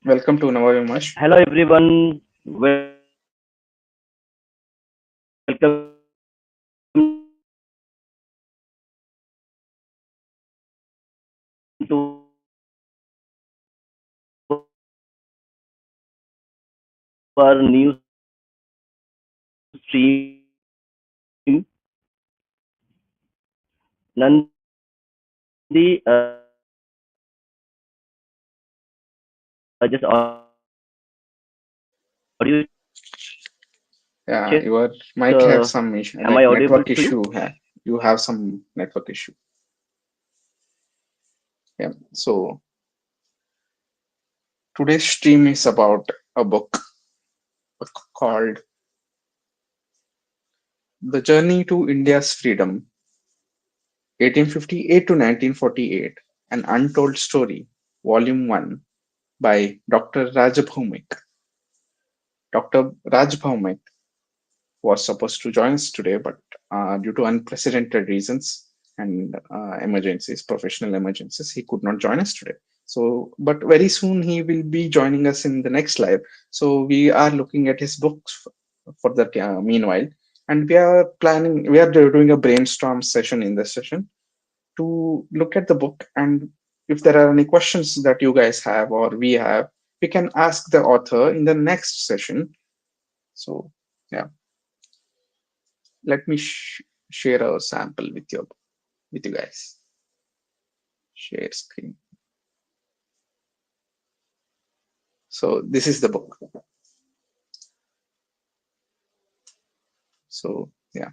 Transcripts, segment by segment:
Welcome to Navavimash. Hello everyone, welcome to our new stream. Nandi, just audio Yeah, check. your might have some issue, Am I like audible network to you? issue. You have some network issue. Yeah. So today's stream is about a book called "The Journey to India's Freedom, 1858 to 1948: An Untold Story," Volume One, by Dr. Raj Bhaumik. Dr. Raj Bhaumik was supposed to join us today, but due to unprecedented reasons and emergencies, professional emergencies, he could not join us today. So, but very soon he will be joining us in the next live. So we are looking at his books for the meanwhile, and we are doing a brainstorm session in this session to look at the book, and if there are any questions that you guys have or we have, we can ask the author in the next session. So yeah, let me share a sample with you guys. Share screen. So this is the book. So yeah,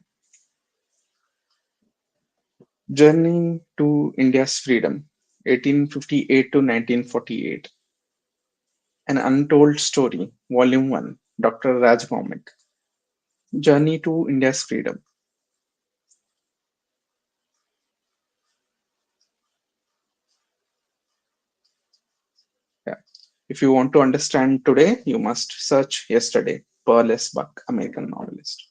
Journey to India's Freedom, 1858 to 1948, An Untold Story, Volume 1, Dr. Raj Bhaumik. Journey to India's Freedom. Yeah. If you want to understand today, you must search yesterday. Pearl S. Buck, American novelist.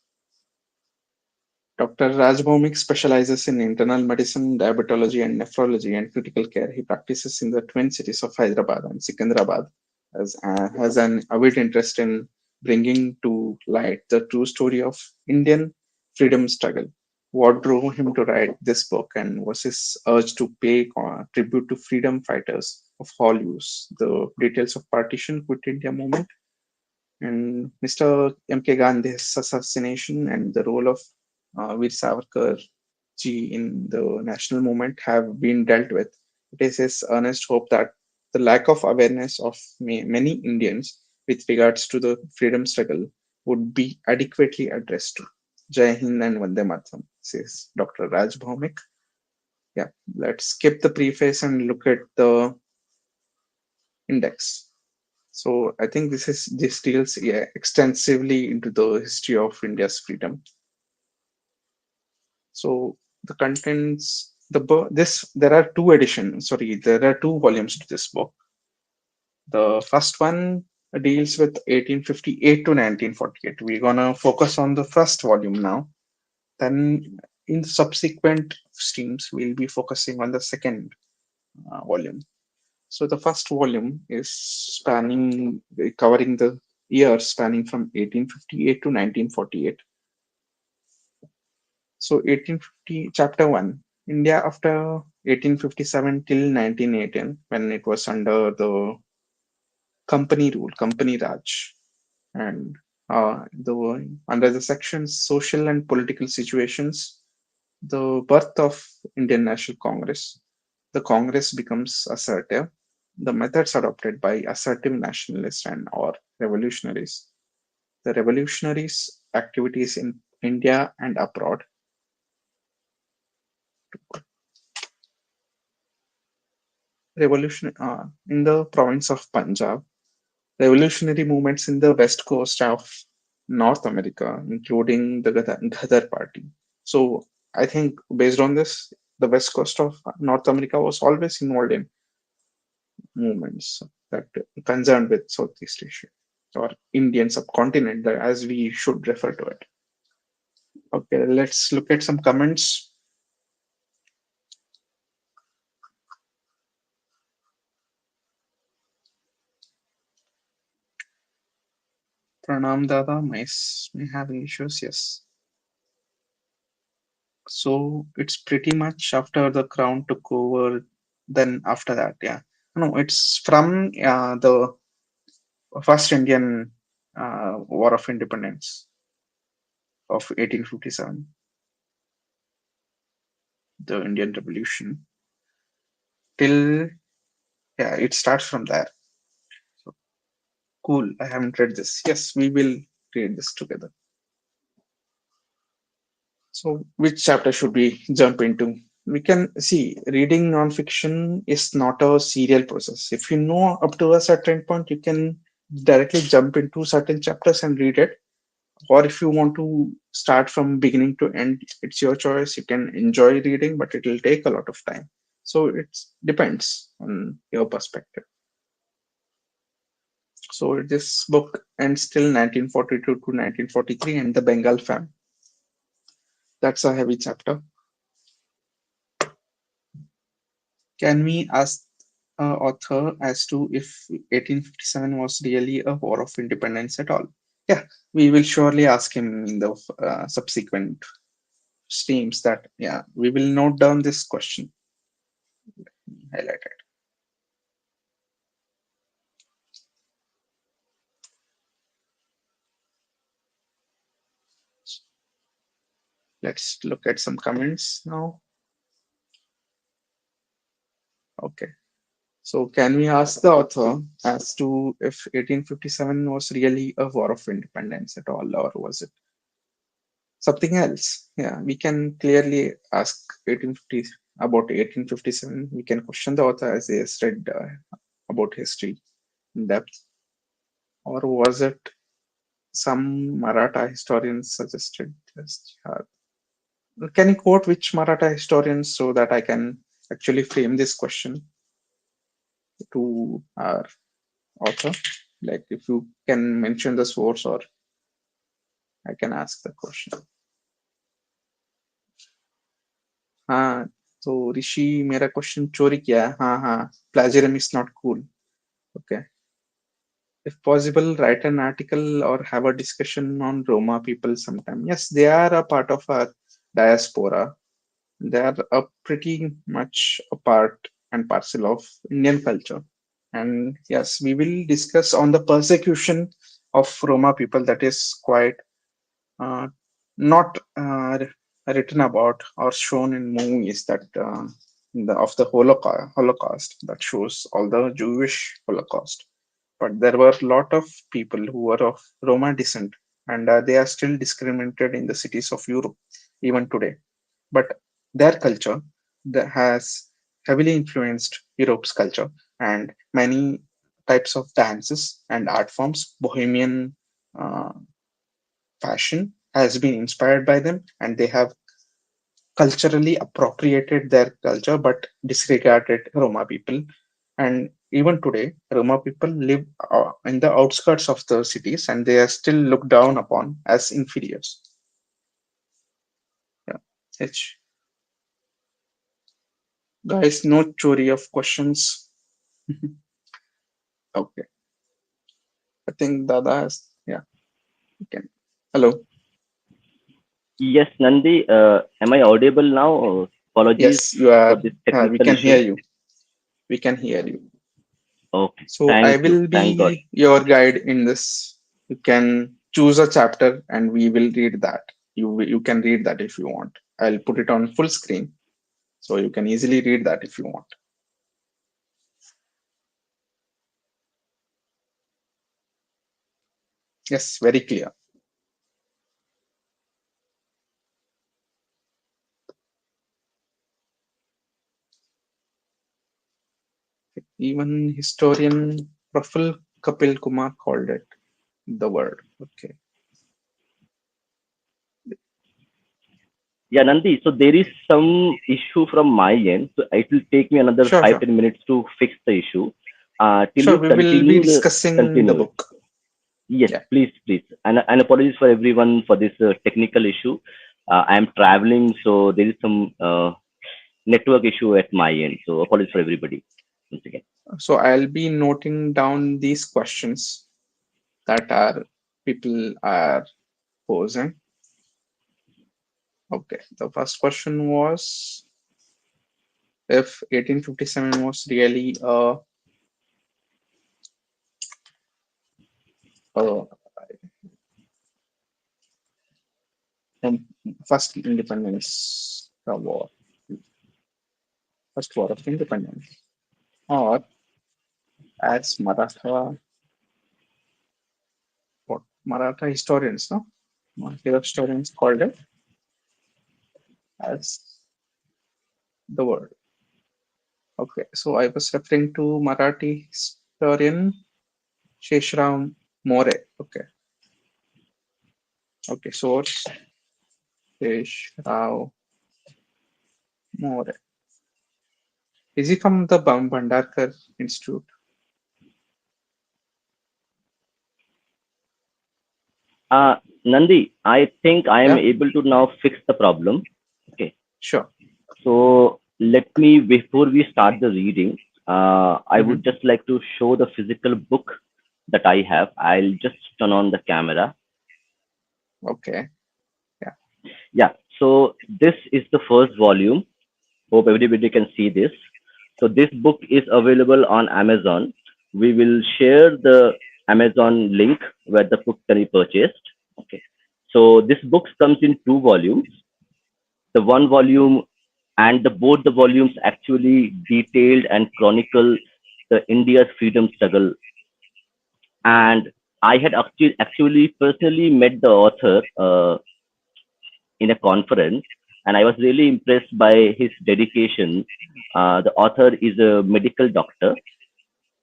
Dr. Raj Bhaumik specializes in internal medicine, diabetology, and nephrology and critical care. He practices in the twin cities of Hyderabad and Secunderabad, has an avid interest in bringing to light the true story of Indian freedom struggle. What drove him to write this book and was his urge to pay tribute to freedom fighters of all use, the details of partition, quit India movement, and Mr. M.K. Gandhi's assassination and the role of Veer Savarkar ji in the national movement have been dealt with. It is his earnest hope that the lack of awareness of many Indians with regards to the freedom struggle would be adequately addressed. Jai Hind and Vande Mataram, says Dr. Raj Bhaumik. Yeah, let's skip the preface and look at the index. So I think this deals, yeah, extensively into the history of India's freedom. So the contents, this there are two editions. Sorry, there are two volumes to this book. The first one deals with 1858 to 1948. We're gonna focus on the first volume now. Then in the subsequent streams, we'll be focusing on the second volume. So the first volume is covering the years spanning from 1858 to 1948. So 1850, chapter 1, India after 1857 till 1918, when it was under the company rule, company Raj, and under the sections social and political situations, the birth of Indian National Congress. The Congress becomes assertive. The methods adopted by assertive nationalists and or revolutionaries. The revolutionaries' activities in India and abroad. Revolution in the province of Punjab. Revolutionary movements in the west coast of North America, including the Ghadar Party. So I think based on this, the west coast of North America was always involved in movements that concerned with Southeast Asia or Indian subcontinent, as we should refer to it. Okay, let's look at some comments. Pranam Dada, may having issues. Yes. So it's pretty much after the crown took over. Then after that, yeah. No, it's from the first Indian War of Independence of 1857, the Indian Revolution, till yeah, it starts from there. So cool. I haven't read this. Yes, we will read this together. So which chapter should we jump into? We can see reading nonfiction is not a serial process. If you know up to a certain point, you can directly jump into certain chapters and read it. Or if you want to start from beginning to end, it's your choice. You can enjoy reading, but it will take a lot of time. So it depends on your perspective. So this book ends till 1942 to 1943 and the Bengal famine. That's a heavy chapter. Can we ask author as to if 1857 was really a war of independence at all? Yeah, we will surely ask him in the subsequent streams that, yeah, we will note down this question, highlight it. Let's look at some comments now. Okay. So can we ask the author as to if 1857 was really a war of independence at all, or was it something else? Yeah, we can clearly ask 1850 about 1857. We can question the author as he has read about history in depth, or was it some Maratha historians suggested this jihad? Can you quote which Maratha historians so that I can actually frame this question to our author? Like if you can mention the source, or I can ask the question. हाँ, तो ऋषि मेरा question चोरी किया है. हाँ हाँ, plagiarism is not cool. Okay. If possible, write an article or have a discussion on Roma people sometime. Yes, they are a part of our diaspora. They are a pretty much a part and parcel of Indian culture. And yes, we will discuss on the persecution of Roma people that is quite uh, not written about or shown in movies that of the Holocaust that shows all the Jewish Holocaust. But there were a lot of people who were of Roma descent, and they are still discriminated in the cities of Europe even today. But their culture that has heavily influenced Europe's culture, and many types of dances and art forms, Bohemian uh, fashion has been inspired by them, and they have culturally appropriated their culture but disregarded Roma people. And even today, Roma people live in the outskirts of the cities, and they are still looked down upon as inferiors. Yeah. H. Guys, no chori of questions. Okay. I think Dada has, yeah, you can. Hello. Yes, Nandi, am I audible now? Apologies Yes, you for are. this We technical can hear issue. you. We can hear you. Okay, So I thank you. will Thank God. be your guide in this. You can choose a chapter and we will read that. You can read that if you want. I'll put it on full screen so you can easily read that if you want. Yes, very clear. Even historian Praful Kapil Kumar called it the word. Okay. Yeah, Nandi, so there is some issue from my end. So it will take me another Sure, five, sure. 10 minutes to fix the issue. Till Sure, you we will be discussing the continue it. book. Yes, Yeah. please, please. And apologies for everyone for this technical issue. I am traveling, so there is some network issue at my end. So apologies for everybody once again. So I'll be noting down these questions that are people are posing. Okay, the first question was if 1857 was really a in- first independence war, first war of independence, or as what Maratha historians, no, Maratha historians called it as the word. Okay, so I was referring to Marathi historian Sheshram More. Okay, okay, source Sheshram More. Is he from the Bhandarkar Institute? Nandi, I think I am Yeah, able to now fix the problem. Okay. sure. So let me, before we start the reading, I Hmm. would just like to show the physical book that I have. I'll just turn on the camera. Okay, yeah, Yeah. So this is the first volume. Hope everybody can see this. So this book is available on Amazon. We will share the Amazon link where the book can be purchased. Okay. So this book comes in two volumes. The one volume and the both the volumes actually detailed and chronicle the India's freedom struggle. And I had actually personally met the author in a conference, and I was really impressed by his dedication. The author is a medical doctor,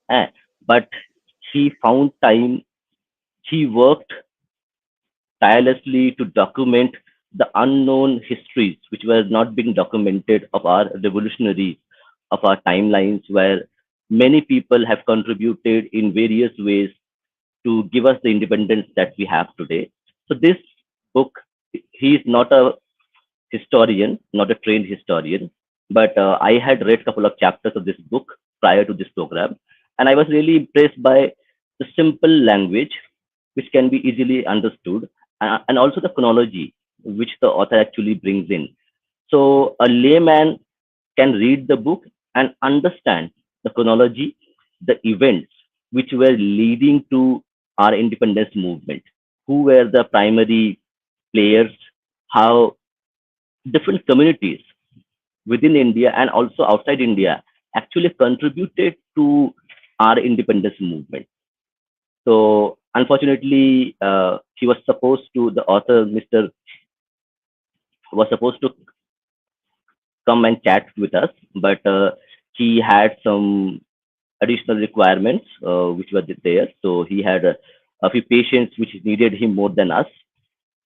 eh, but he found time. He worked tirelessly to document the unknown histories which were not being documented of our revolutionaries, of our timelines, where many people have contributed in various ways to give us the independence that we have today. So this book, he is not a historian, not a trained historian, but I had read a couple of chapters of this book prior to this program, and I was really impressed by the simple language which can be easily understood, and also the chronology which the author actually brings in. So a layman can read the book and understand the chronology, the events which were leading to our independence movement, who were the primary players, how different communities within India and also outside India actually contributed to our independence movement. So unfortunately, he was supposed to, the author, Mr. was supposed to come and chat with us, but he had some additional requirements which were there. So he had a few patients which needed him more than us.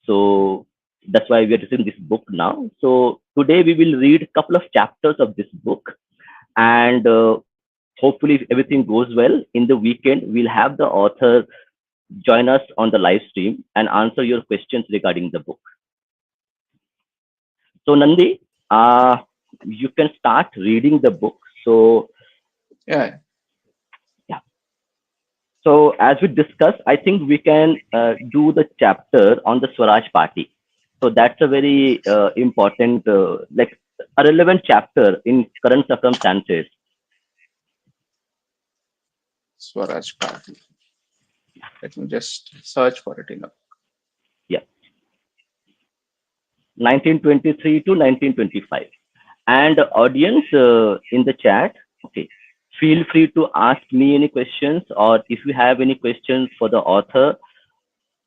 So that's why we are discussing this book now. So today we will read a couple of chapters of this book, and hopefully, if everything goes well, in the weekend we'll have the author join us on the live stream and answer your questions regarding the book. So Nandi, uh, you can start reading the book. So yeah. yeah. So as we discussed, I think we can do the chapter on the Swaraj Party. So that's a very important, like a relevant chapter in current circumstances. Swaraj Party. Let me just search for it in a. Yeah, 1923 to 1925. And audience in the chat, okay, feel free to ask me any questions, or if you have any questions for the author,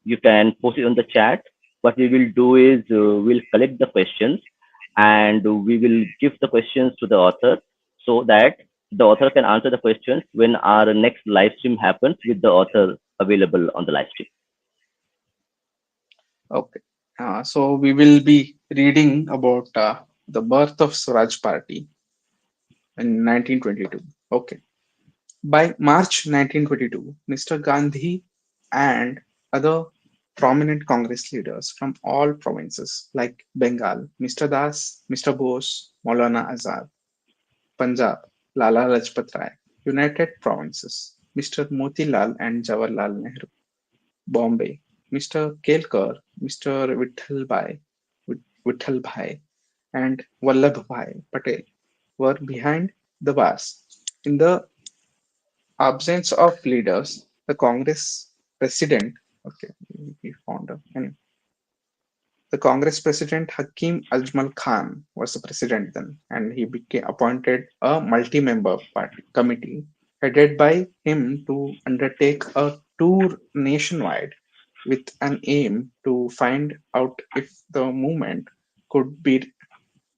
you can post it on the chat. What we will do is we'll collect the questions and we will give the questions to the author so that the author can answer the questions when our next live stream happens with the author available on the live stream. Okay. So we will be reading about the birth of Swaraj Party in 1922. Okay. By March 1922, Mr. Gandhi and other prominent Congress leaders from all provinces like Bengal, Mr. Das, Mr. Bose, Maulana Azad, Punjab, Lala Lajpat Rai, United Provinces, Mr. Motilal and Jawaharlal Nehru, Bombay. Mr. Kelkar, Mr. Vittalbhai, and Vallabhbhai Patel were behind the bars. In the absence of leaders, the Congress president, okay, he found a, anyway, the Congress president Hakim Ajmal Khan was the president then, and he became appointed a multi-member party committee headed by him to undertake a tour nationwide with an aim to find out if the movement could be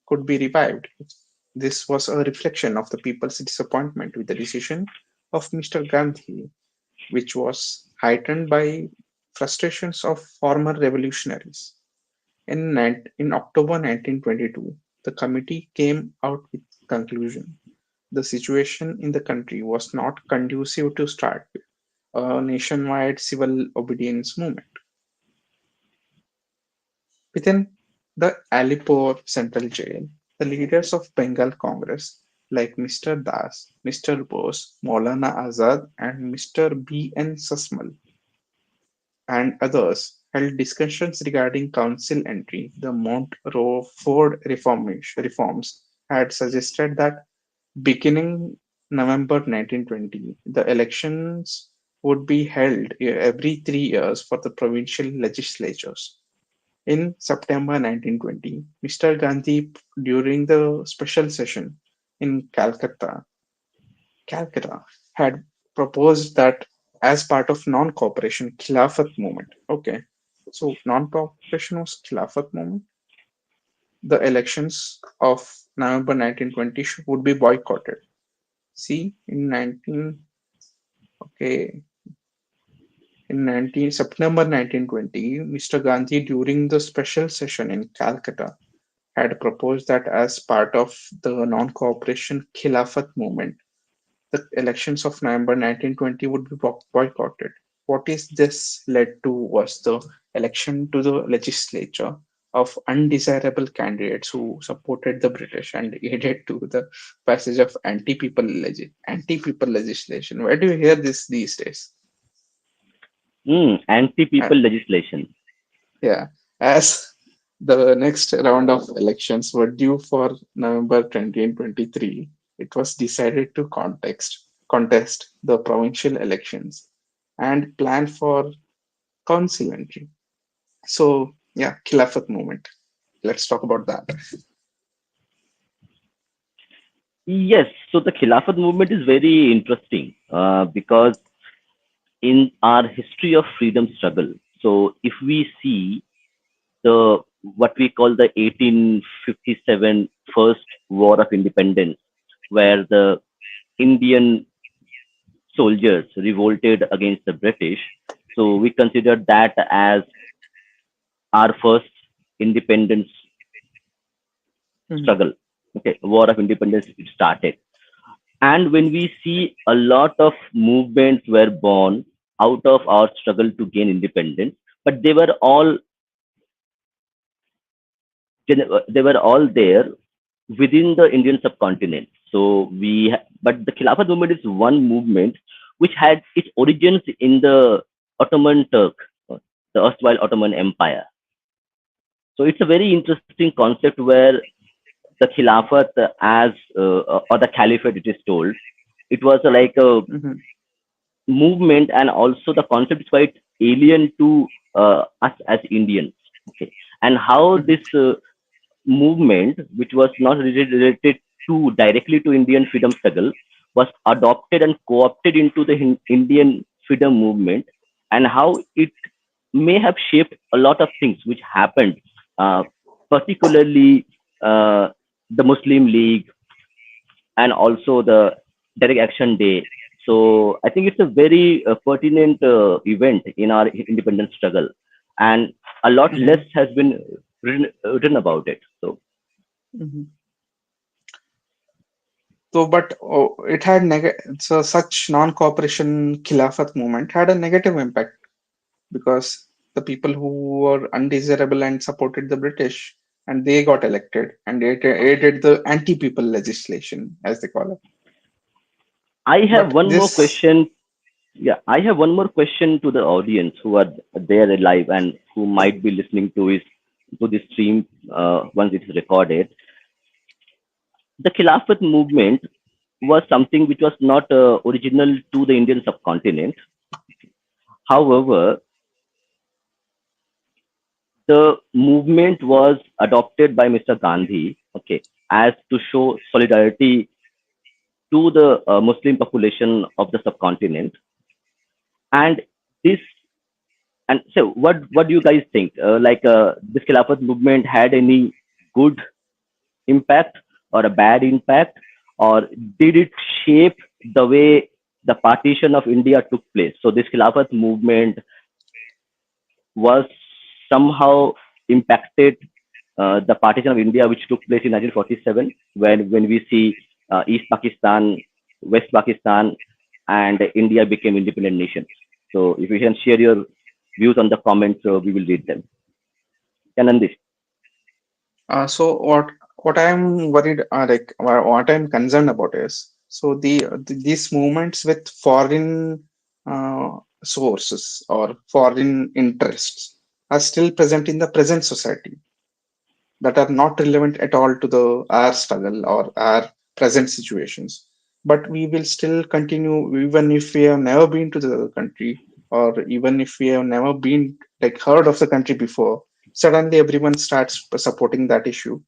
could be revived. This was a reflection of the people's disappointment with the decision of Mr. Gandhi, which was heightened by frustrations of former revolutionaries. In October 1922, the committee came out with conclusion. The situation in the country was not conducive to start a nationwide civil obedience movement. Within the Alipore Central Jail, the leaders of Bengal Congress like Mr. Das, Mr. Bose, Maulana Azad, and Mr. B.N. Sasmal and others held discussions regarding council entry. The Montreux reforms had suggested that beginning November 1920, the elections would be held every 3 years for the provincial legislatures. In September 1920, Mr. Gandhi, during the special session in Calcutta had proposed that as part of non-cooperation Khilafat movement. Okay, so non-cooperation was Khilafat movement. The elections of November 1920 would be boycotted. See, in 19 okay in 19 September 1920, Mr. Gandhi during the special session in Calcutta had proposed that as part of the non-cooperation Khilafat movement, the elections of November 1920 would be boycotted. What is this led to was the election to the legislature of undesirable candidates who supported the British and aided to the passage of anti-people legislation. Where do you hear this these days? Uh, Anti-people legislation. yeah, as the next round of elections were due for November 2023, it was decided to contest the provincial elections and plan for council entry. So, yeah, Khilafat movement. Let's talk about that. Yes, so the Khilafat movement is very interesting because in our history of freedom struggle, so if we see the what we call the 1857 first war of independence, where the Indian soldiers revolted against the British, so we consider that as our first independence Mhm, struggle. Okay, war of independence it started. And when we see a lot of movements were born out of our struggle to gain independence, but they were all there within the Indian subcontinent. So but the Khilafat movement is one movement which had its origins in the Ottoman Turk, the erstwhile Ottoman Empire. So it's a very interesting concept where the Khilafat, or the Caliphate, it is told, it was like a mhm, movement, and also the concept is quite alien to us as Indians. Okay, and how mhm, this movement, which was not related to directly to Indian freedom struggle, was adopted and co-opted into the Indian freedom movement, and how it may have shaped a lot of things which happened, uh, particularly uh, the Muslim League and also the Direct Action Day. So I think it's a very pertinent event in our independence struggle, and a lot less mhm, has been written about it. So mhm. So, but it had so such non-cooperation Khilafat movement had a negative impact because the people who were undesirable and supported the British and they got elected and it aided the anti-people legislation as they call it. I have But one more this, question Yeah, I have one more question to the audience who are there live and who might be listening to this stream once it is recorded. The Khilafat movement was something which was not original to the Indian subcontinent. However, the movement was adopted by Mr. Gandhi, okay, as to show solidarity to the Muslim population of the subcontinent. And this, and so what do you guys think? This Khilafat movement had any good impact or a bad impact, or did it shape the way the partition of India took place? So this Khilafat movement was somehow impacted the partition of India, which took place in 1947, when we see East Pakistan, West Pakistan, and India became independent nations. So if you can share your views on the comments, we will read them. Kanandish. So what I'm worried, what I'm concerned about is, so these movements with foreign sources or foreign interests are still present in the present society, that are not relevant at all to the our struggle or our present situations. But we will still continue even if we have never been to the country, or even if we have never been like heard of the country before. Suddenly everyone starts supporting that issue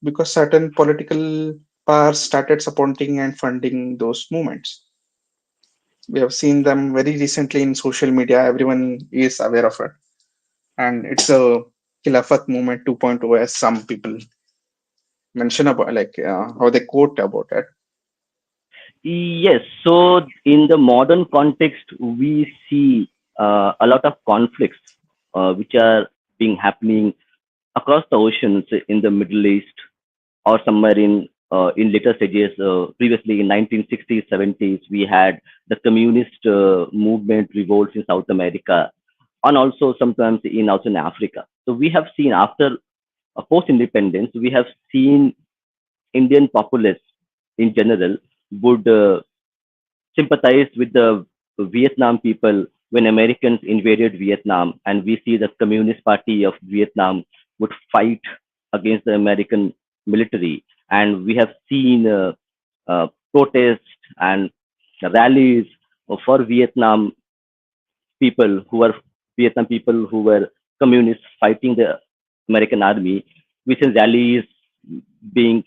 because certain political powers started supporting and funding those movements. We have seen them very recently in social media. Everyone is aware of it, and it's a Khilafat movement 2.0, as some people mention about, how they quote about it. Yes, so in the modern context, we see a lot of conflicts which are being happening across the oceans in the Middle East or somewhere in later stages. Previously, in 1960s, 70s, we had the communist movement revolts in South America, and also sometimes in Africa. So we have seen after post-independence, we have seen Indian populace in general would sympathize with the Vietnam people when Americans invaded Vietnam, and we see the Communist Party of Vietnam would fight against the American military, and we have seen protests and rallies for Vietnam people who were communists fighting the American army. We see rallies being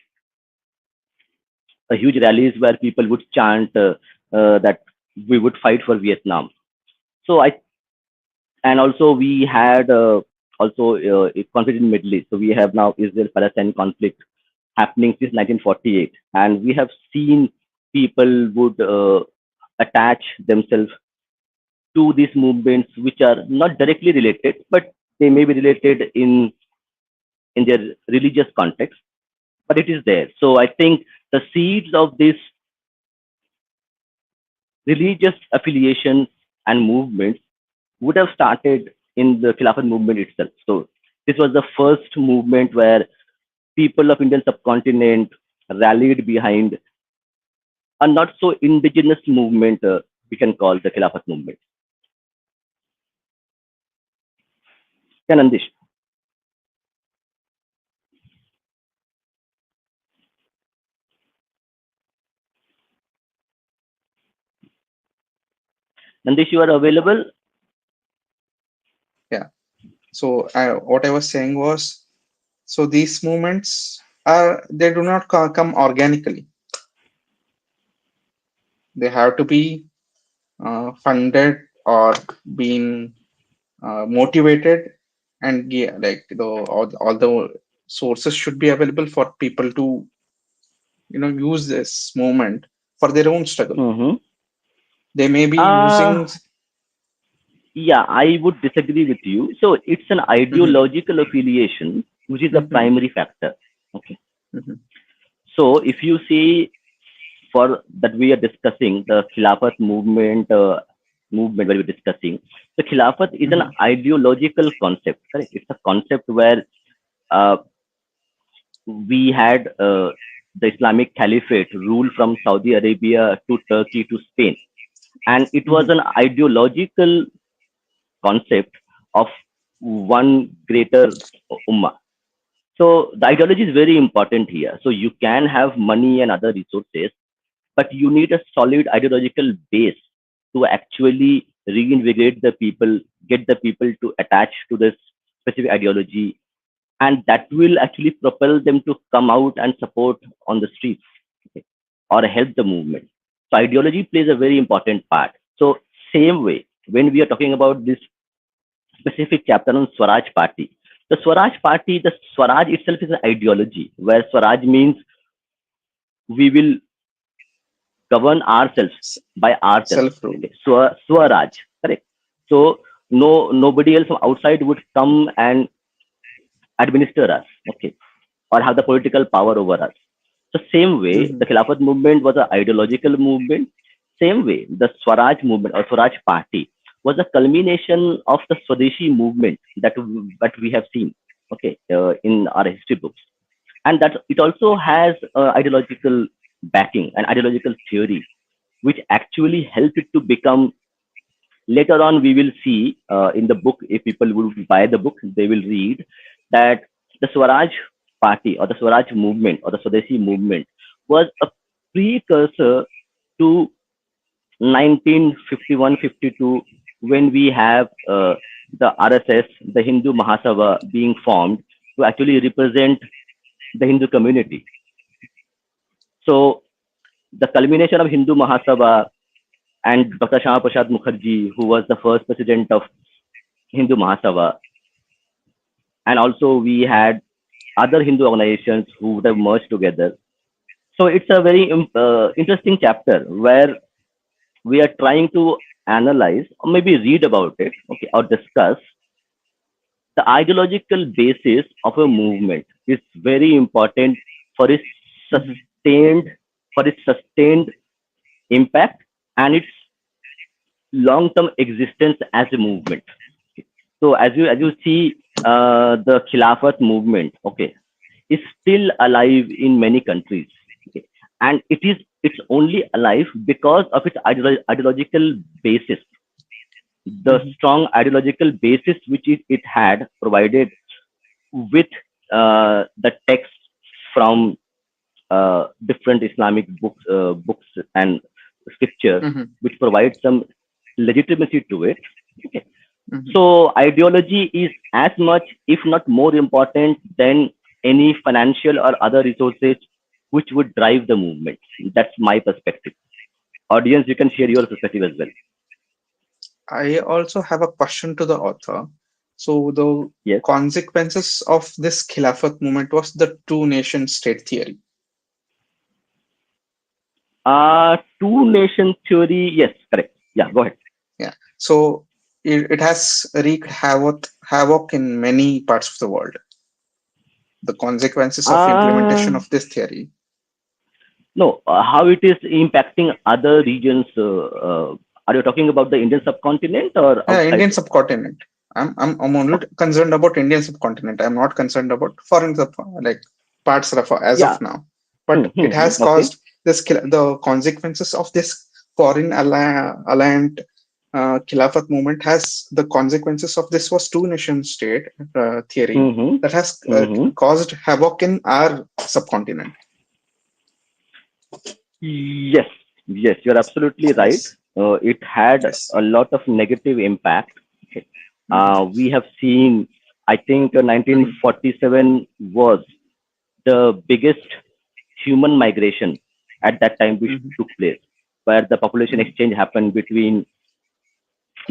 a huge rallies where people would chant that we would fight for Vietnam. So I and also we had also a conflict in Middle East. So we have now Israel-Palestine conflict happening since 1948, and we have seen people would attach themselves to these movements which are not directly related, but they may be related in their religious context. But it is there. So I think the seeds of this religious affiliations and movements would have started in the Khilafat movement itself. So this was the first movement where people of Indian subcontinent rallied behind a not so indigenous movement, we can call the Khilafat movement. Yeah, Nandish. Nandish, you are available? Yeah. So what I was saying was, so these movements are, they do not come organically. They have to be funded or been motivated, and yeah, like all the sources should be available for people to use this movement for their own struggle. Mm-hmm. They may be Uh, using. yeah, I would disagree with you. So it's an Mhm, ideological affiliation, which is the mhm, primary factor. Okay. mhm, So if you see for that we are discussing the Khilafat movement where we're discussing. The Khilafat is an mhm, ideological concept, correct? It's a concept where uh, we had the Islamic Caliphate rule from Saudi Arabia to Turkey to Spain. and it was Mhm. an ideological concept of one greater ummah. So the ideology is very important here. So you can have money and other resources, but you need a solid ideological base to actually reinvigorate the people, get the people to attach to this specific ideology, and that will actually propel them to come out and support on the streets, okay, or help the movement. So ideology plays a very important part. So same way, when we are talking about this specific chapter on Swaraj Party, the Swaraj itself is an ideology where Swaraj means we will govern ourselves S- by ourselves. Self-rule. Okay, Swaraj, correct. So nobody else from outside would come and administer us, okay, or have the political power over us. So same way, Mhm. the Khilafat movement was an ideological movement. Same way, the Swaraj movement or Swaraj Party was a culmination of the Swadeshi movement that we have seen, okay, in our history books, and that it also has ideological backing and ideological theory, which actually help it to become. Later on, we will see in the book, if people will buy the book, they will read that the Swaraj Party or the Swaraj movement or the Swadeshi movement was a precursor to 1951-52, when we have the RSS, the Hindu Mahasabha, being formed to actually represent the Hindu community. So the culmination of Hindu Mahasabha and Dr. Shama Prasad Mukherjee, who was the first president of Hindu Mahasabha, and also we had other Hindu organizations who would have merged together. So it's a very interesting chapter where we are trying to analyze or maybe read about it, okay, or discuss the ideological basis of a movement is very important for its Mhm. sustained for its sustained impact and its long-term existence as a movement. So as you see, the Khilafat movement, okay, is still alive in many countries, okay? And it's only alive because of its ideological basis, the Mhm. strong ideological basis which it had provided with the text from different Islamic books and scriptures, Mhm. which provide some legitimacy to it. Okay. Mhm. So ideology is as much, if not more important than any financial or other resources which would drive the movement. That's my perspective. Audience, you can share your perspective as well. I also have a question to the author. So the Yes. consequences of this Khilafat movement was the two nation state theory. Two nation theory. Yes, correct. Yeah, go ahead. Yeah. So it has wreaked havoc in many parts of the world. The consequences of implementation Uh, of this theory. no, how it is impacting other regions? Are you talking about the Indian subcontinent or Yeah, outside? Indian subcontinent. I'm only Okay. concerned about Indian subcontinent. I'm not concerned about foreign like parts of as of Yeah. now. But it has Okay. caused the consequences of this foreign alliant Khilafat movement has the consequences of this was two nation state theory Mm-hmm. that has Mm-hmm. caused havoc in our subcontinent. Yes, yes, you're absolutely right. Yes, It had yes. a lot of negative impact. Okay. Hmm. We have seen, I think, Hmm. 1947 was the biggest human migration at that time which Hmm. took place, where the population Hmm. exchange happened between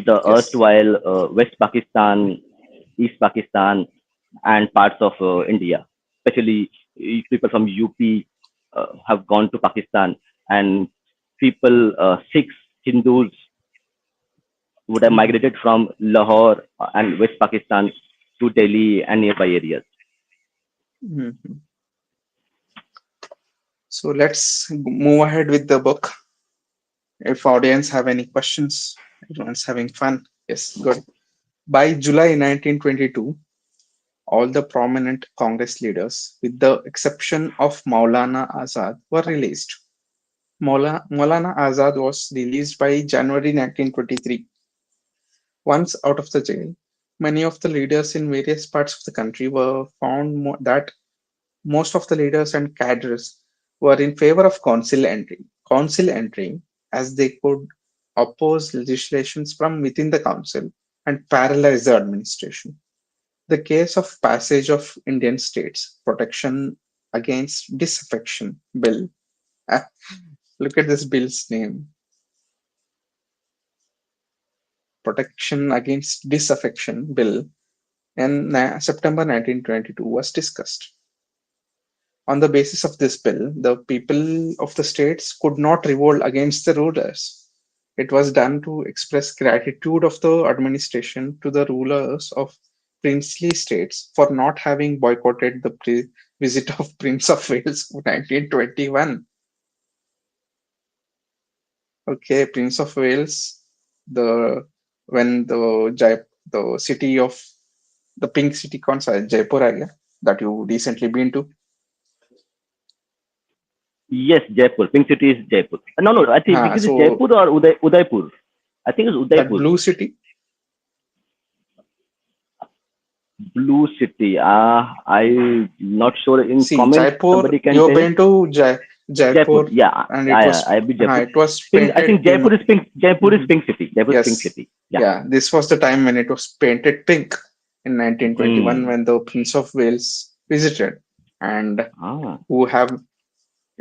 the Yes. erstwhile West Pakistan, East Pakistan, and parts of India. Especially people from UP have gone to Pakistan, and people, Sikhs, Hindus, would have Hmm. migrated from Lahore and West Pakistan to Delhi and nearby areas. Hmm. So let's move ahead with the book. If audience have any questions, everyone's having fun. Yes, good. By July 1922, all the prominent Congress leaders, with the exception of Maulana Azad, were released. Maulana Azad was released by January 1923. Once out of the jail, many of the leaders in various parts of the country were found that most of the leaders and cadres were in favor of council entry as they could oppose legislations from within the council and paralyze the administration. The case of passage of Indian states protection against disaffection bill. Ah, look at this bill's name, protection against disaffection bill, in September 1922 was discussed. On the basis of this bill, the people of the states could not revolt against the rulers. It was done to express gratitude of the administration to the rulers of princely states for not having boycotted the visit of Prince of Wales in 1921. Okay, Prince of Wales, the when the city of the pink city concert Jaipur area that you recently been to. Yes, Jaipur. Pink City is Jaipur. No, no. I think Pink City is So Jaipur or Udaipur. I think it's that Udaipur. blue city. Blue City. I'm not sure. In See, comments, Jaipur, somebody can you've tell. been to Jaipur. Jaipur, Yeah, and I be Jaipur. it was Pink. I painted think Jaipur is pink. Jaipur is Mhm. Pink City. Jaipur is Pink Yes, City. Yeah. yeah, this was the time when it was painted pink in 1921 Hmm. when the Prince of Wales visited, and Ah. who have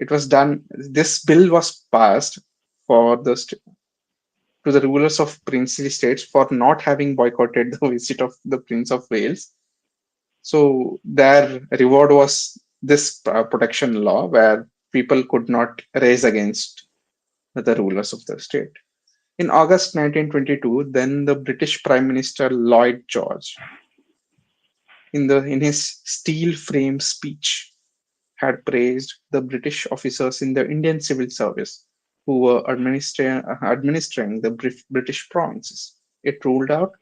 it was done. This bill was passed for to the rulers of princely states for not having boycotted the visit of the Prince of Wales. So their reward was this protection law where people could not raise against the rulers of the state. In August 1922, then the British Prime Minister Lloyd George, in his steel frame speech, had praised the British officers in the Indian civil service who were administering the British provinces. It ruled out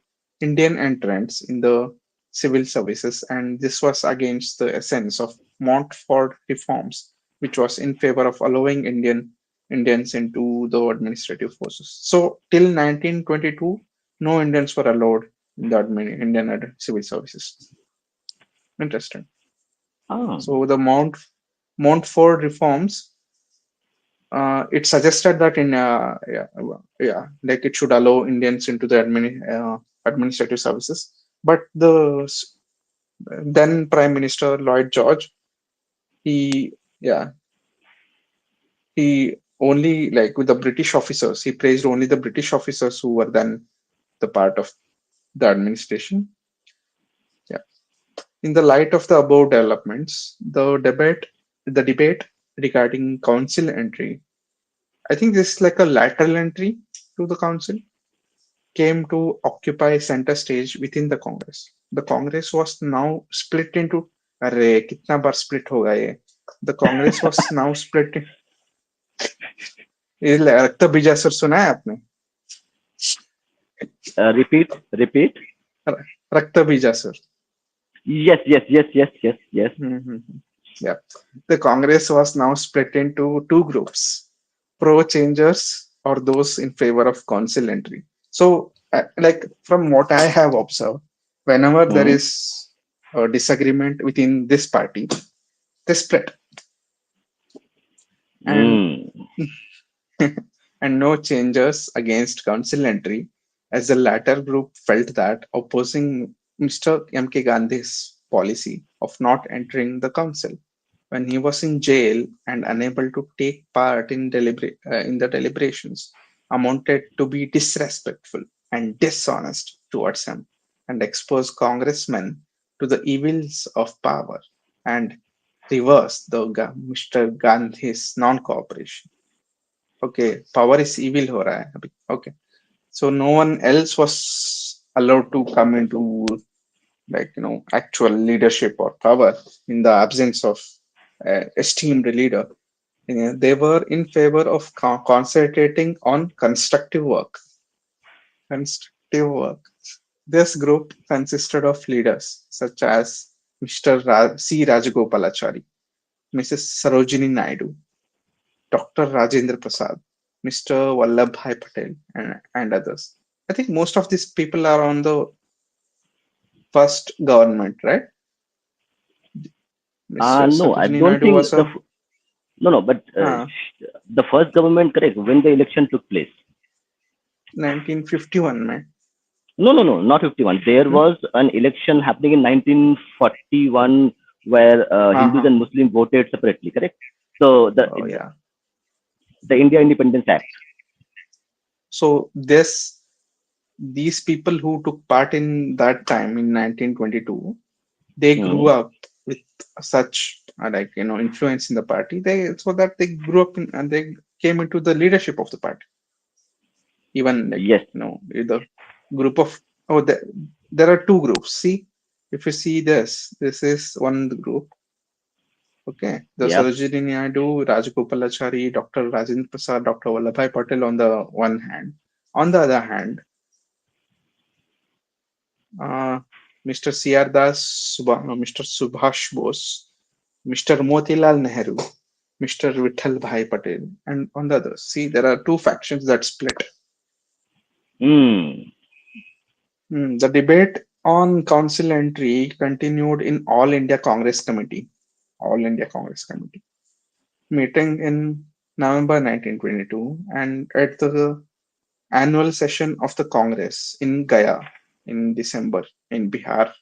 Indian entrants in the civil services, and this was against the essence of Montfort reforms, which was in favor of allowing Indians into the administrative forces. So till 1922, no Indians were allowed in the Indian civil services. Interesting. Ah. So the Montfort reforms, it suggested that like it should allow Indians into the administrative services. But then Prime Minister Lloyd George, he yeah he only like with the British officers, he praised only the British officers who were then the part of the administration. Yeah. In the light of the above developments, the debate regarding council entry, I think this is like a lateral entry to the council, came to occupy center stage within the Congress. The Congress was now split into अरे कितना बार split होगा ये? The Congress was now split. ये रक्त बीजासुर सुना है आपने? Repeat. Repeat. रक्त बीजासुर. Yes. Yes. Yes. Yes. Yes. Yes. Mhm. Yeah. The Congress was now split into two groups, pro changers or those in favor of council entry. So, like from what I have observed, whenever there Hmm. is a disagreement within this party, they split, and Hmm. and no changers against council entry, as the latter group felt that opposing Mr. M.K. Gandhi's policy of not entering the council when he was in jail and unable to take part in the deliberations amounted to be disrespectful and dishonest towards him and expose congressmen to the evils of power and reverse Mr. Gandhi's non-cooperation. Okay, power is evil हो रहा है अभी. Okay, so no one else was allowed to come into like actual leadership or power in the absence of esteemed leader. They were in favor of concentrating on constructive work. This group consisted of leaders such as Mr. C. Rajagopalachari, Mrs. Sarojini Naidu, Dr. Rajendra Prasad, Mr. Vallabhbhai Patel, and others. I think most of these people are on the first government, right? Mr. No, I Sarojini don't Naidu think was a no, no, but uh, the first government, correct, when the election took place. 1951, man. No, no, no, not 51. There No? was an election happening in 1941 where Hindus Uh-huh. and Muslims voted separately, correct? So Oh, yeah. the India Independence Act. So these people who took part in that time in 1922, they grew Hmm. up with such influence in the party. They so that they grew up in, and they came into the leadership of the party. Even Yes. with the group of there are two groups. See, if you see this is one group. Okay, the Yep. Sarojini Naidu, Rajagopalachari, Dr. Rajendra Prasad, Dr. Vallabhbhai Patel on the one hand. On the other hand, uh, Mr. C.R. Das, Mr. Subhash Bose, Mr. Motilal Nehru, Mr. Vittal Bhai Patel, and on the others. See, there are two factions that split. Hmm. The debate on council entry continued in All India Congress Committee, All India Congress Committee, meeting in November 1922 and at the annual session of the Congress in Gaya in December in Bihar.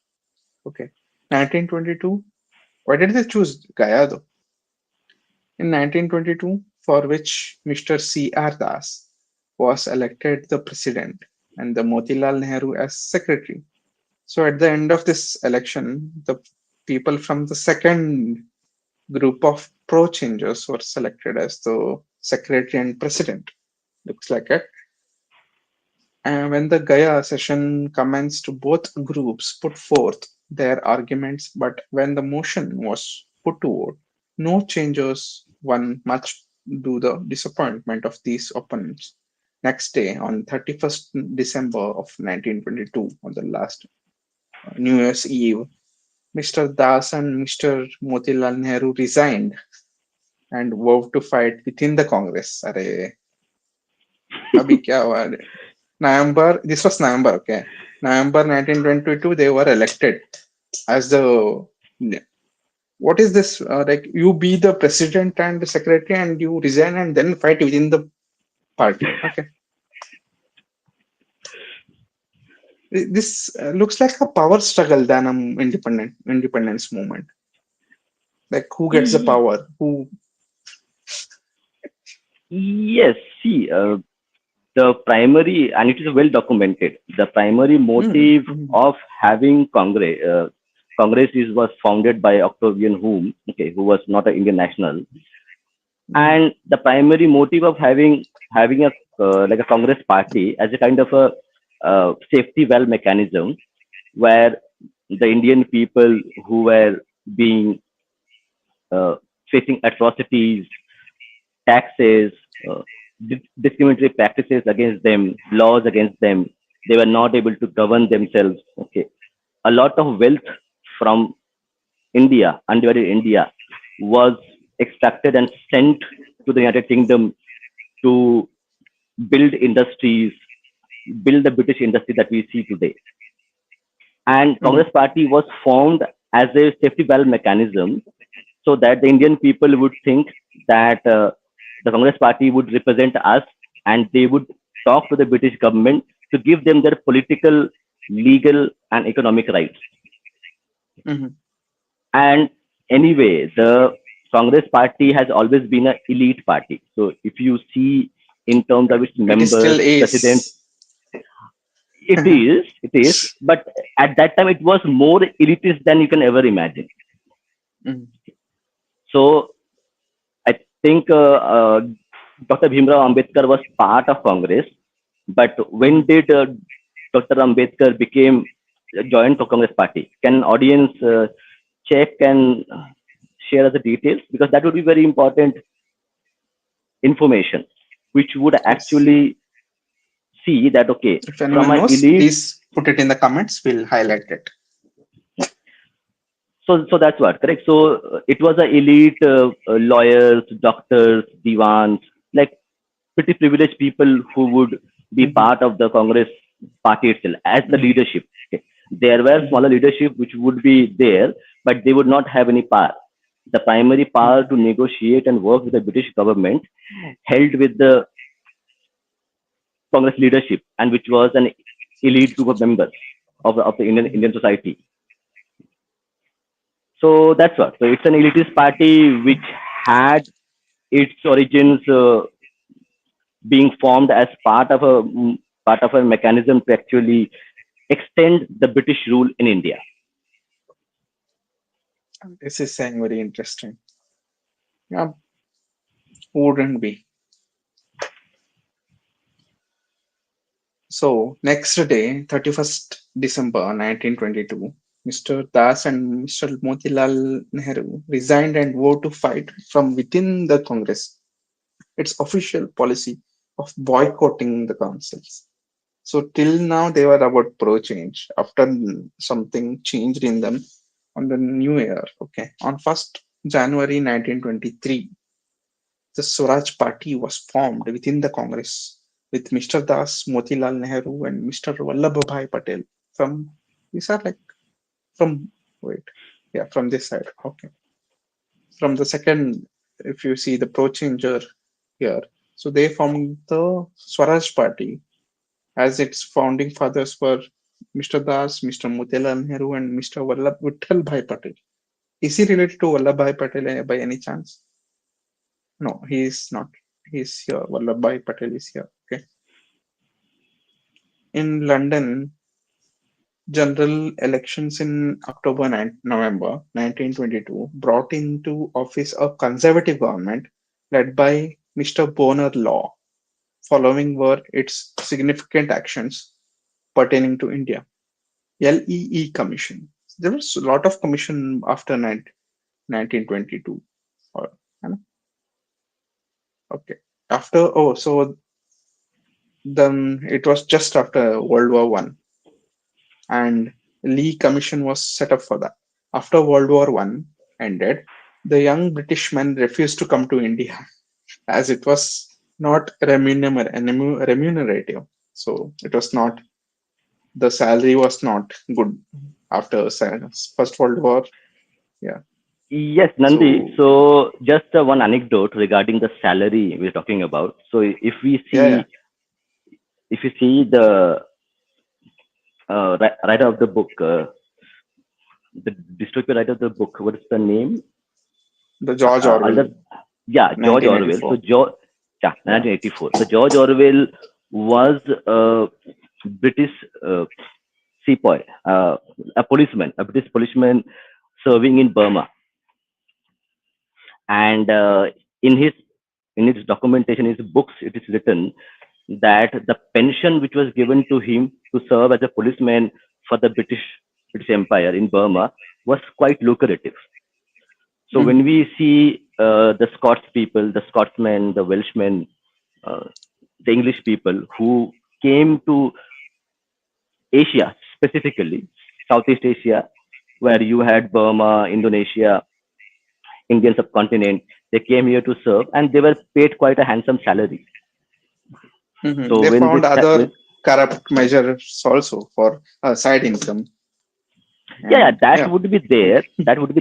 Okay, 1922. Why did they choose Gaya though? In 1922, for which Mr. C.R. Das was elected the president and the Motilal Nehru as secretary. So at the end of this election, the people from the second group of pro-changers were selected as the secretary and president. Looks like it. And when the Gaya session commenced, both groups put forth their arguments, but when the motion was put to vote, no changers won, much to the disappointment of these opponents. Next day, on 31st December of 1922, on the last New Year's Eve, Mr. Das and Mr. Motilal Nehru resigned and vowed to fight within the Congress. अरे अभी क्या हुआ? November, this was November, okay. November 1922, they were elected as the. What is this? Like, you be the president and the secretary and you resign and then fight within the party. Okay. This looks like a power struggle than an independence movement. Like, who gets the Y- power? Who. Yes. See, the primary, and it is well documented, the primary Hmm, motive hmm, of having Congress was founded by Octavian Hume, okay, who was not an Indian national, hmm, and the primary motive of having a like a Congress party as a kind of a safety valve mechanism where the Indian people who were being uh, facing atrocities, taxes, uh, discriminatory practices against them, laws against them. They were not able to govern themselves. Okay, a lot of wealth from India, undivided India, was extracted and sent to the United Kingdom to build industries, build the British industry that we see today. And hmm, Congress Party was formed as a safety valve mechanism so that the Indian people would think that the Congress Party would represent us and they would talk to the British government to give them their political, legal, and economic rights. hmm. And anyway, the Congress Party has always been an elite party. So if you see in terms of its It is members, still presidents, is. it is, but at that time it was more elitist than you can ever imagine. Hmm, So I think Dr. Bhimrao Ambedkar was part of Congress, but when hmm. did Dr. Ambedkar became joined the Congress party? Can audience check and share the details because that would be very important information, which would Yes. actually see that okay, If from anyone an knows, elite, please put it in the comments. We'll highlight it. So that's what, correct. So it was a elite lawyers, doctors, divans, like pretty privileged people who would be Hmm. part of the Congress party itself as the Hmm. leadership. Okay. There were Hmm. smaller leadership which would be there, but they would not have any power. The primary power Hmm. to negotiate and work with the British government held with the Congress leadership, and which was an elite group of members of the Indian society. So that's what. So it's an elitist party which had its origins being formed as part of a mechanism to actually extend the British rule in India. This is saying very interesting. Yeah, wouldn't be. So next day, 31st December 1922, Mr. Das and Mr. Motilal Nehru resigned and vowed to fight from within the Congress its official policy of boycotting the councils. So till now they were about pro change. After something changed in them on the new year, okay, on 1st January 1923, the Swaraj Party was formed within the Congress with Mr. Das, Motilal Nehru, and Mr. Vallabhbhai Patel. From these are like from wait, yeah, from this side. Okay, from the second, if you see the pro changer here, so they formed the Swaraj Party as its founding fathers were Mr. Das, Mr. Motilal Nehru, and Mr. Vittal Bhai Patel. Is he related to Vallabhbhai Patel by any chance? No, he is not. He's here. Vallabhbhai Patel is here. Okay. In London, general elections in November 1922 brought into office a conservative government led by Mr. Bonar Law. Following were its significant actions pertaining to India. LEE Commission. There was a lot of commission after 1922. Or, okay. After, oh, so then it was just after World War One, and Lee Commission was set up for that. After World War One ended, the young British men refused to come to India as it was not remunerative. So it was not, the salary was not good after First World War. Yeah. Yes, Nandi. So So just one anecdote regarding the salary we're talking about. So yeah, yeah. if you see the writer of the book, the dystopian writer of the book, what is the name? The George Other, Orwell, yeah, George Orwell. So 1984. yeah, Yeah. 1984. So George Orwell was a British sepoy, a British policeman serving in Burma, and in his in his documentation, in his books, it is written that the pension which was given to him to serve as a policeman for the British Empire in Burma was quite lucrative. So when Mhm. we see the Scots people, the Scotsmen, the Welshmen, uh, the English people who came to Asia specifically, Southeast Asia, where you had Burma, Indonesia, Indian subcontinent, they came here to serve and they were paid quite a handsome salary. Mhm. So They when found this, other corrupt measures also for side income, yeah, and that yeah. would be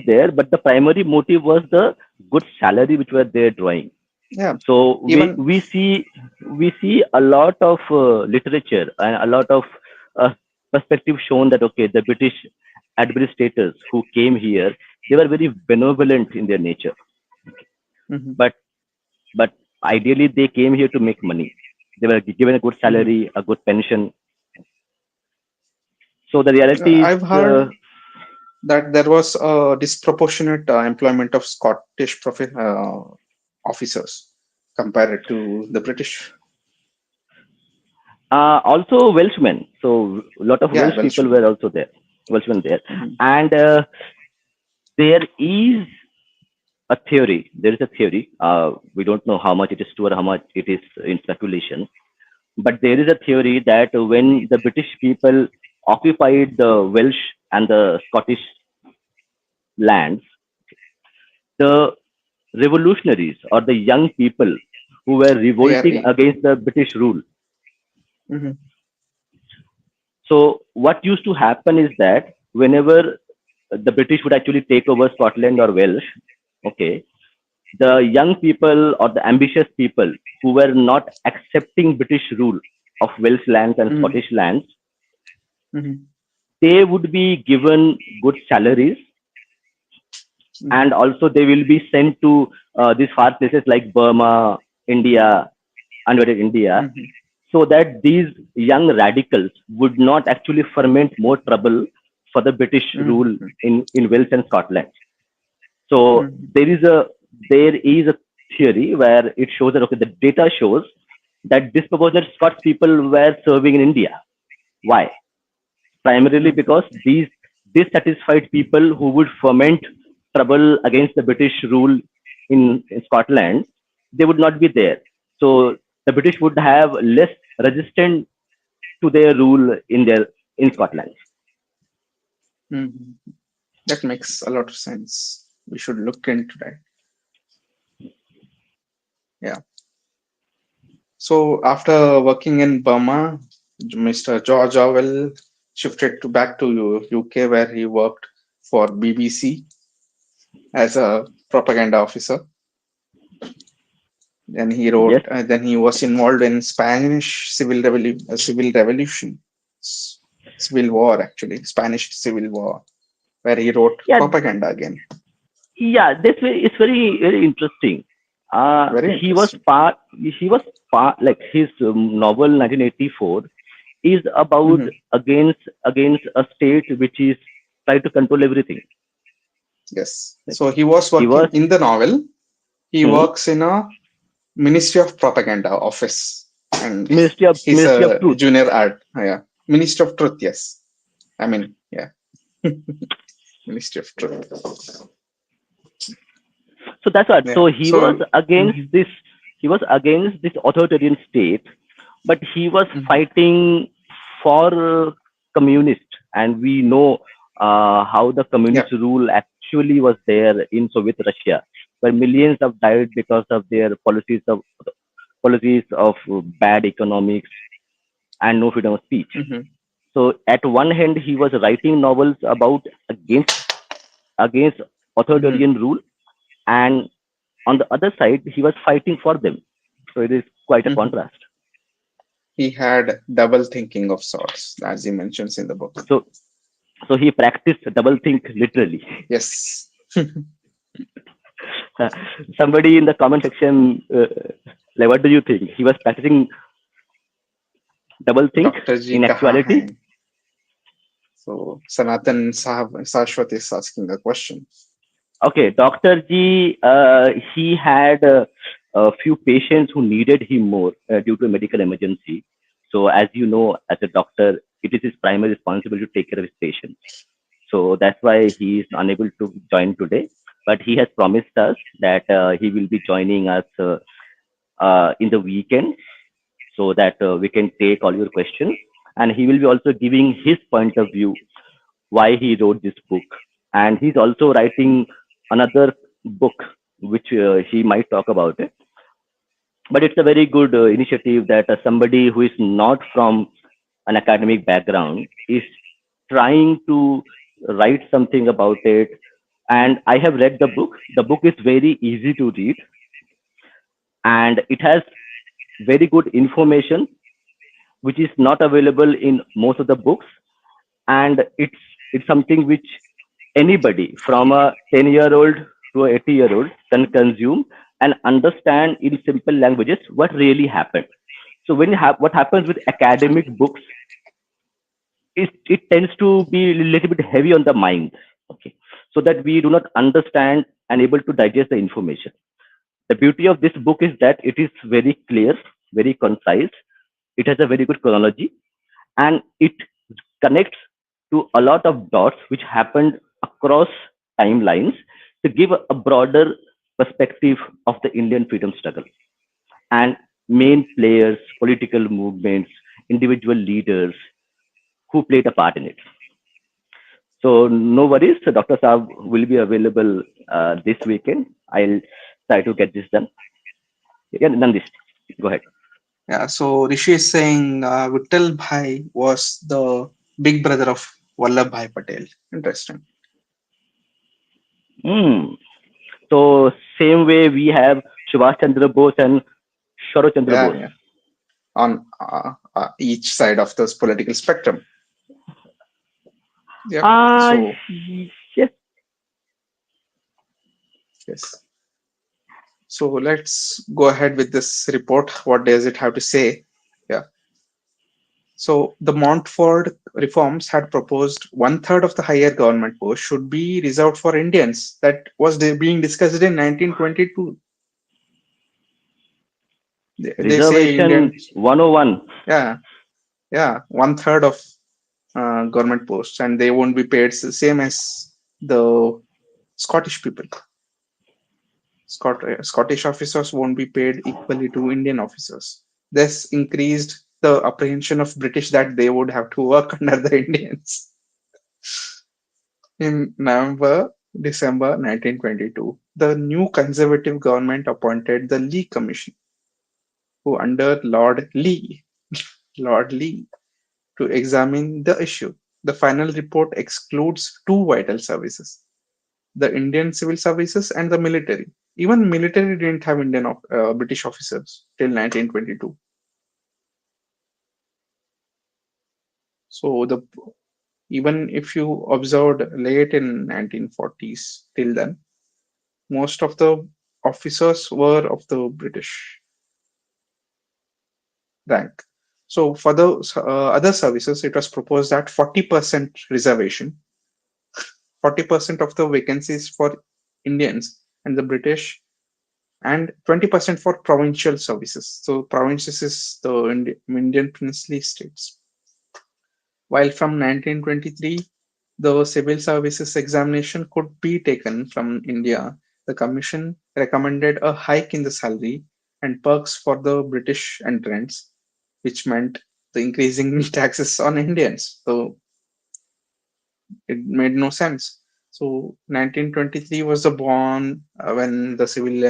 there, but the primary motive was the good salary which were they drawing. Yeah, So even we see a lot of literature and a lot of uh, perspective shown that okay, the British administrators who came here, they were very benevolent in their nature, mhm, but but ideally they came here to make money. They were given a good mhm. salary, a good pension. So the reality is I've heard that there was a disproportionate employment of Scottish officers compared to the British. also Welshmen. So a lot of Yeah, Welsh people Welshman. were also there, Welshmen there, Mhm, and there is a theory. There is a theory. We don't know how much it is true or how much it is in speculation. But there is a theory that when the British people occupied the Welsh and the Scottish lands, the revolutionaries or the young people who were revolting ARE. against the British rule. Mhm, So what used to happen is that whenever the British would actually take over Scotland or Welsh, okay, the young people or the ambitious people who were not accepting British rule of Welsh lands and mhm, Scottish lands, mhm, they would be given good salaries, and mhm, also they will be sent to these far places like Burma, India, uninvited India, mhm, so that these young radicals would not actually ferment more trouble for the British rule mhm, in Wales and Scotland. So mhm, there is a theory where it shows that okay, the data shows that disproportionate Scots people were serving in India. Why? Primarily mhm, because these dissatisfied people who would foment trouble against the British rule in Scotland, they would not be there. So the British would have less resistance to their rule in Scotland. mhm. That makes a lot of sense. We should look into that. Yeah. So after working in Burma, Mr. George Orwell shifted to back to UK, where he worked for BBC as a propaganda officer. Then he Yes. wrote. Then he was involved in Spanish civil revolution, s- civil war, actually, Spanish Civil War, where he wrote Yeah. propaganda again. Yeah. This way it's very interesting. Very He was interesting. part. He was part. Like his novel 1984 is about Mhm. against a state which is trying to control everything. Yes. Like So he was he was working in the novel. He hmm, works in a Ministry of Propaganda office, and he's Ministry of a Truth. junior art. Yeah, Ministry of Truth. Yes, I mean, yeah, Ministry of Truth. So that's what. Yeah. So he was So, against mhm, this. He was against this authoritarian state, but he was mhm, fighting for communist, and we know how the yeah, communist rule actually was there in Soviet Russia, where millions have died because of their policies of bad economics and no freedom of speech. mhm, So at one hand, he was writing novels about against mhm. authoritarian rule, and on the other side, he was fighting for them. So it is quite a Mhm. contrast. He had double thinking of sorts, as he mentions in the book. So so he practiced double think literally. Yes. Somebody in the comment section, like, what do you think? He was practicing double think Dr. G in kaha actuality. hai? So Sanatan Sashwat is asking a question. Okay, Dr. G, he had a few patients who needed him more due to a medical emergency. So, as you know, as a doctor, it is his primary responsibility to take care of his patients. So that's why he is unable to join today. But he has promised us that he will be joining us in the weekend so that we can take all your questions. And he will be also giving his point of view why he wrote this book. And he's also writing another book which he might talk about it. But it's a very good initiative that somebody who is not from an academic background is trying to write something about it. And I have read the book. The book is very easy to read, and it has very good information which is not available in most of the books. And it's something which anybody from a 10-year-old to a 80-year-old can consume and understand in simple languages what really happened. So when you have what happens with academic books, it tends to be a little bit heavy on the mind, okay, so that we do not understand and able to digest the information. The beauty of this book is that it is very clear, very concise. It has a very good chronology, and it connects to a lot of dots which happened across timelines to give a broader perspective of the Indian freedom struggle and main players, political movements, individual leaders who played a part in it. So no worries. So Dr. Saab will be available this weekend. I'll try to get this done. Yeah, done this. Go ahead. Yeah, so Rishi is saying Vittal Bhai was the big brother of Vallabhbhai Patel. Interesting. Hmm. So same way we have Subhash Chandra Bose and Sharat Chandra Yeah, Bose. yeah. On each side of this political spectrum. Yep. Ah, So yes. yes. So let's go ahead with this report. What does it have to say? Yeah. So the Montfort reforms had proposed one third of the higher government post should be reserved for Indians. That was being discussed in 1922. They say Reservation Indians, 101. yeah, yeah, one third of government posts, and they won't be paid the same as the Scottish people. Scottish officers won't be paid equally to Indian officers. This increased the apprehension of British that they would have to work under the Indians. In December 1922, the new Conservative government appointed the Lee Commission, who under Lord Lee, to examine the issue. The final report excludes two vital services: the Indian civil services and the military. Even military didn't have British officers till 1922. So the even if you observed late in 1940s till then, most of the officers were of the British rank. So for the other services, it was proposed that 40% reservation, 40% of the vacancies for Indians and the British, and 20% for provincial services. So provinces is the Indian princely states. While from 1923, the civil services examination could be taken from India, the Commission recommended a hike in the salary and perks for the British entrants, which meant the increasing taxes on Indians. So it made no sense. So 1923 was the born when the civil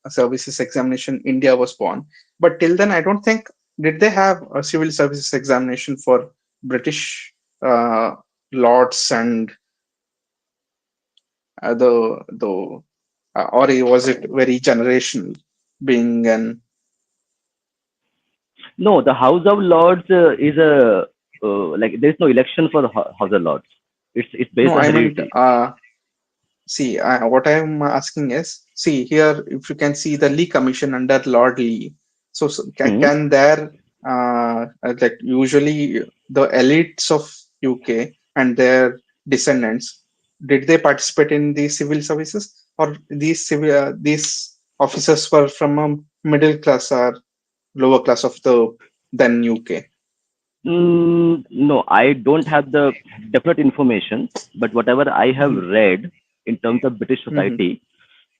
services examination India was born. But till then, I don't think did they have a civil services examination for British uh, lords and or was it very generational being an No, the House of Lords is a like there's no election for the House of Lords. It's based no, on I meant heredity. see, what I'm asking is, see here, if you can see the Lee Commission under Lord Lee, so Hmm. can there, like usually the elites of UK and their descendants, did they participate in the civil services, or these officers were from a middle class or lower class of the then UK? No, I don't have the definite information, but whatever I have Hmm. read in terms of British Hmm. society,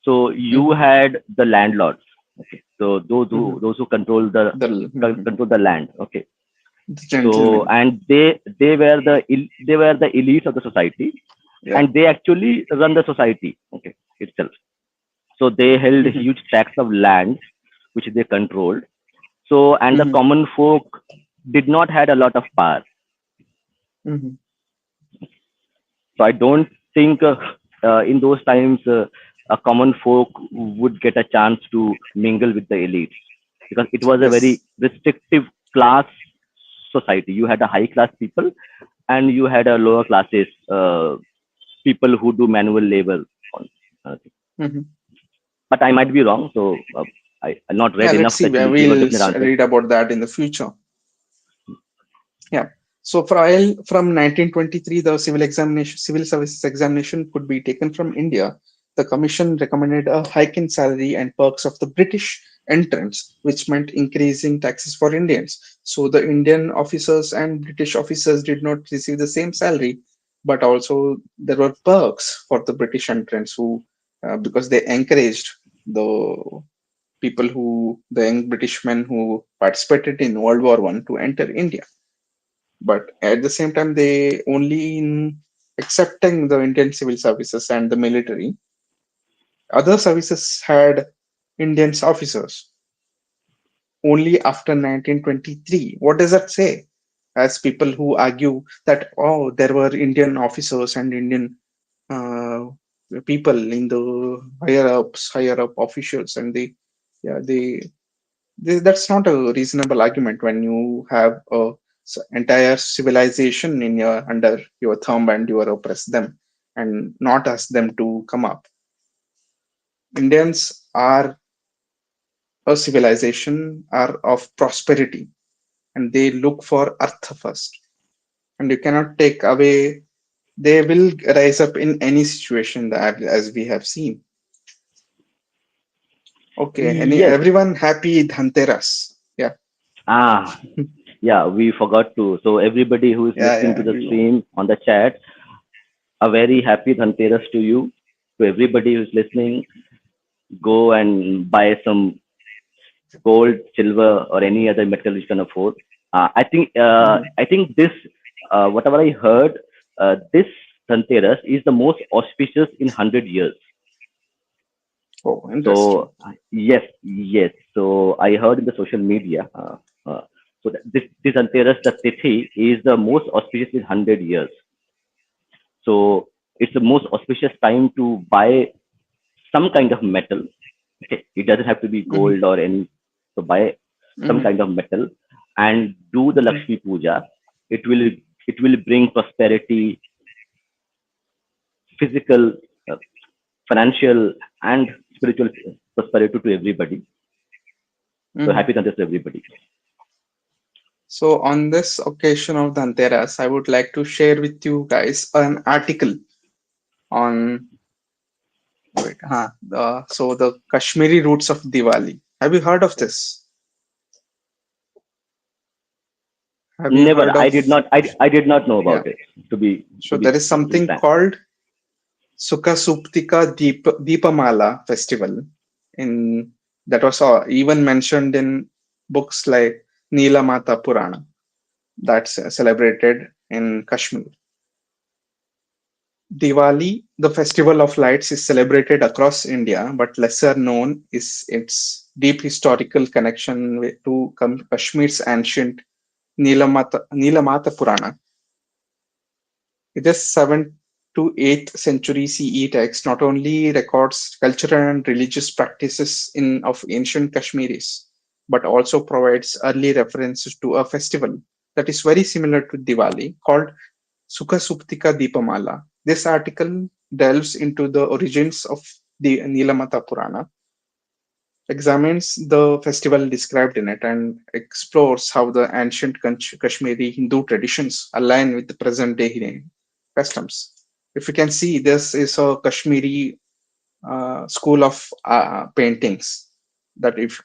so you Hmm. had the landlords. Okay, so Hmm. those who control the control the land. Okay, The so gentlemen, and they were the elites of the society, yeah. and they actually run the society. Okay, itself. So they held Hmm. huge tracts of land which they controlled. So and the Hmm. common folk did not had a lot of power. Hmm. So I don't think in those times a common folk would get a chance to mingle with the elites because it was a very Yes. restrictive class society. You had a high class people and you had a lower classes people who do manual labor. Thing. Hmm. But I might be wrong, so I not Yeah, read let's enough see. that will give a We'll definite answer. read about that in the future. Yeah. So from 1923, the civil services examination could be taken from India. The commission recommended a hike in salary and perks of the British entrants, which meant increasing taxes for Indians. So the Indian officers and British officers did not receive the same salary, but also there were perks for the British entrants who, because they encouraged the the young British men who participated in World War I to enter India. But at the same time, they only excepting the Indian civil services and the military, other services had Indian officers only after 1923. What does that say? As people who argue that, oh, there were Indian officers and Indian uh, people in the higher up officials, and yeah, that's not a reasonable argument when you have a entire civilization in your under your thumb and you are oppress them and not ask them to come up. Indians are a civilization, are of prosperity, and they look for earth first, and you cannot take away. They will rise up in any situation, that as we have seen. Okay, any Yes. everyone happy Dhanteras? Yeah. Ah, yeah, we forgot to. So everybody who is Yeah, listening to yeah, the stream on the chat, a very happy Dhanteras to you. To everybody who's listening, go and buy some gold, silver, or any other metal you can afford. Mm. I think this, whatever I heard, this Dhanteras is the most auspicious in 100 years. Oh, interesting. So yes, yes. So I heard in the social media. This Dhanteras, the Tithi, is the most auspicious in 100 years. So it's the most auspicious time to buy some kind of metal. Okay, it doesn't have to be Hmm. gold or any. So buy some Hmm. kind of metal and do the Hmm. Lakshmi Puja. It will bring prosperity, physical, uh, financial, and spiritual prosperity to everybody. So Hmm. happy Dhanteras to everybody. So on this occasion of Dhanteras, I would like to share with you guys an article on the Kashmiri roots of Diwali. Have you heard of this? Have you Never. heard of? I did not know Yeah. about it. To be So to there be is something frank. called Sukha Suptika Deepamala festival in that was even mentioned in books like Neela Mata Purana, that's celebrated in Kashmir. Diwali, the festival of lights, is celebrated across India, but lesser known is its deep historical connection to Kashmir's ancient Neelamata Purana. This 7th to 8th century CE text not only records cultural and religious practices of ancient Kashmiris, but also provides early references to a festival that is very similar to Diwali called Sukha Suptika Deepamala. This article delves into the origins of the Neelamata Purana, examines the festival described in it, and explores how the ancient Kashmiri Hindu traditions align with the present day customs. If you can see, this is a Kashmiri school of paintings. That if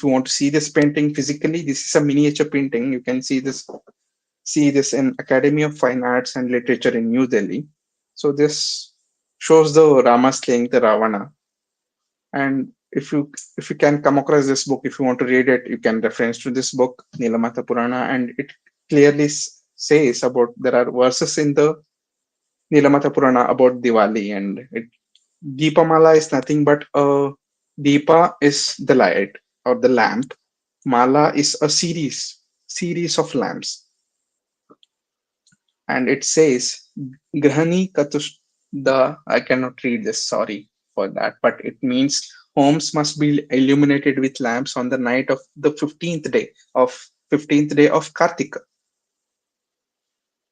you want to see this painting physically, this is a miniature painting. You can see this in Academy of Fine Arts and Literature in New Delhi. So this shows the Rama slaying the Ravana. And if you can come across this book, if you want to read it, you can reference to this book, Nilamata Purana, and it clearly says about there are verses in the Nilamata Purana about Diwali, and Deepamala is nothing but Deepa is the light or the lamp. Mala is a series of lamps, and it says Grahani Katush. The I cannot read this. Sorry for that, but it means homes must be illuminated with lamps on the night of the 15th day of Kartik,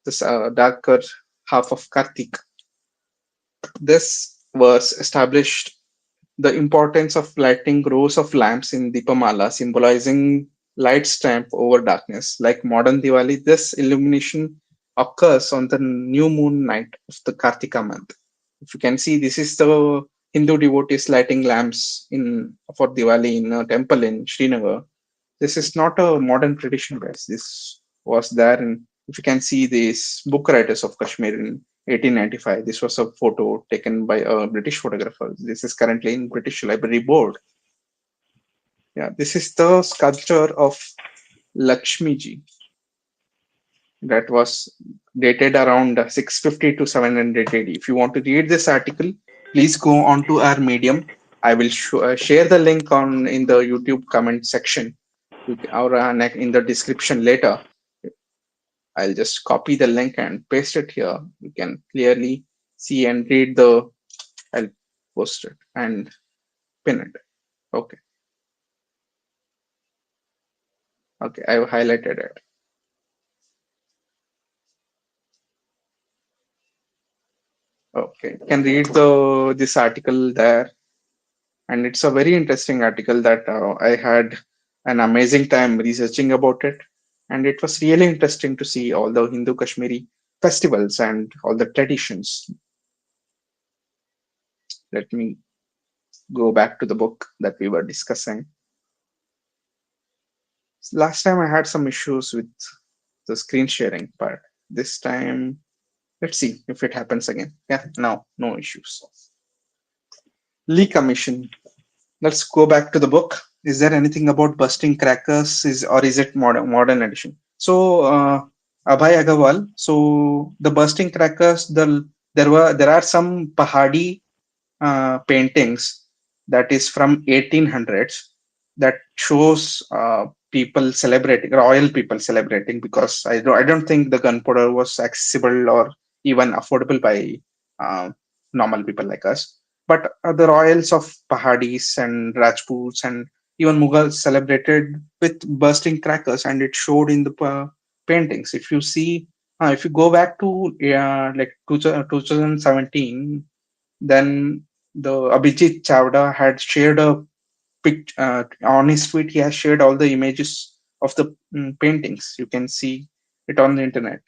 this darker half of Kartik. This verse established the importance of lighting rows of lamps in Deepamala, symbolizing light's triumph over darkness. Like modern Diwali, this illumination occurs on the new moon night of the Kartika month. If you can see, this is the Hindu devotees lighting lamps in for Diwali in a temple in Srinagar. This is not a modern tradition, guys. This was there, and if you can see these book writers of Kashmir in 1895, this was a photo taken by a British photographer. This is currently in British Library Board. Yeah, this is the sculpture of Lakshmi ji. that was dated around 650 to 700 AD. If you want to read this article, please go on to our Medium. I will share the link on in the YouTube comment section, or in the description later. I'll just copy the link and paste it here. You can clearly see and read the. I'll post it and pin it. Okay, okay, I've highlighted it. Okay, you can read the this article there, and it's a very interesting article that I had an amazing time researching about it, and it was really interesting to see all the Hindu Kashmiri festivals and all the traditions. Let me go back to the book that we were discussing. Last time I had some issues with the screen sharing part. This time, let's see if it happens again. Yeah, no issues. Lee Commission. Let's go back to the book. Is there anything about busting crackers? Is it modern edition? So Abhay Agarwal. So the busting crackers. There are some Pahadi paintings that is from 1800s that shows people celebrating, royal people celebrating, because I don't think the gunpowder was accessible or even affordable by uh, normal people like us. But the royals of Pahadis and Rajputs and even Mughals celebrated with bursting crackers, and it showed in the paintings. If you go back to like 2017, then the Abhijit Chavda had shared a on his tweet. He has shared all the images of the paintings. You can see it on the internet.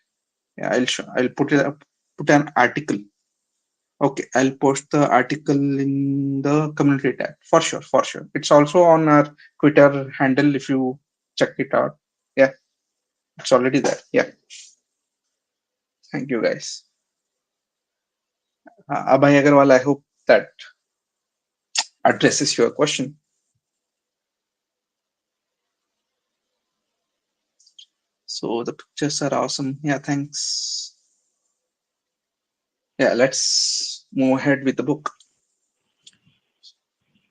Yeah, I'll put it up, put an article. Okay, I'll post the article in the community tab for sure, for sure. It's also on our Twitter handle if you check it out. Yeah, it's already there. Yeah, thank you guys. Abhay Agarwal, I hope that addresses your question. So the pictures are awesome. Yeah, thanks. Yeah, let's move ahead with the book.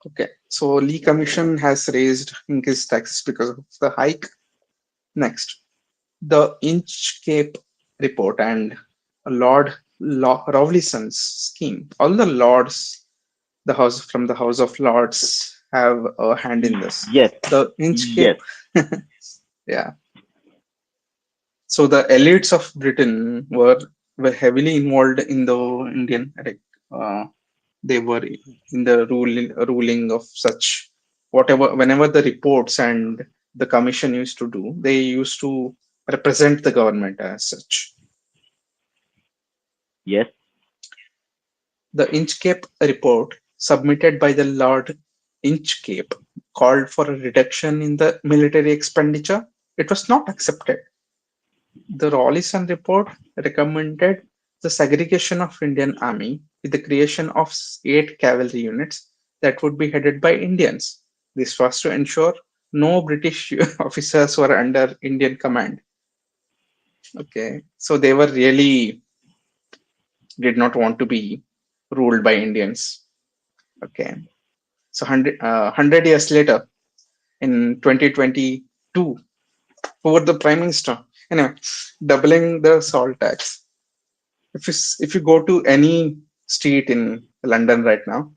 Okay, so Lee Commission has raised increased taxes because of the hike. Next, the Inchcape report and Rawlinson's scheme. All the lords, the house from the House of Lords, have a hand in this. Yes, The yes, Inchcape, yeah. So the elites of Britain were heavily involved in the Indian, like, they were in the ruling of such, whatever, whenever the reports and the commission used to do, they used to represent the government as such. yes, The Inchcape report submitted by the Lord Inchcape called for a reduction in the military expenditure. It was not accepted. The Rawlinson report recommended the segregation of Indian Army with the creation of 8 cavalry units that would be headed by Indians. This was to ensure no British officers were under Indian command. Okay, so they were really did not want to be ruled by Indians. Okay, so 100 years later, in 2022, who were the prime minister? Anyway, doubling the salt tax. If you go to any street in London right now,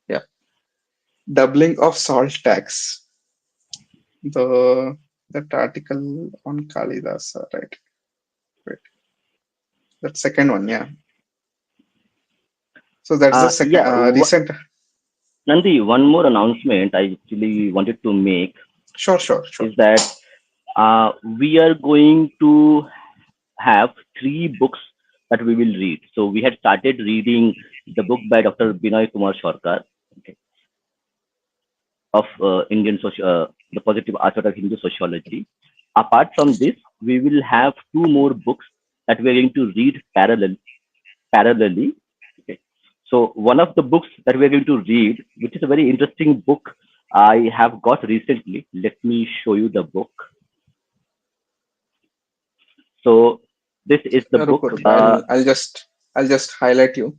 yeah, doubling of salt tax. The that article on Kalidas, right? Wait, that second one, yeah. So that's the second yeah. recent. Nandi, one more announcement I actually wanted to make Sure, sure, sure. is that we are going to have three books that we will read. So we had started reading the book by Dr. Binoy Kumar Sarkar, okay, of the positive aspect of Hindu sociology. Apart from this, we will have two more books that we are going to read parallelly. Okay. So one of the books that we are going to read, which is a very interesting book I have got recently. Let me show you the book. So this is the book. Ruko, Ruko. I'll just highlight you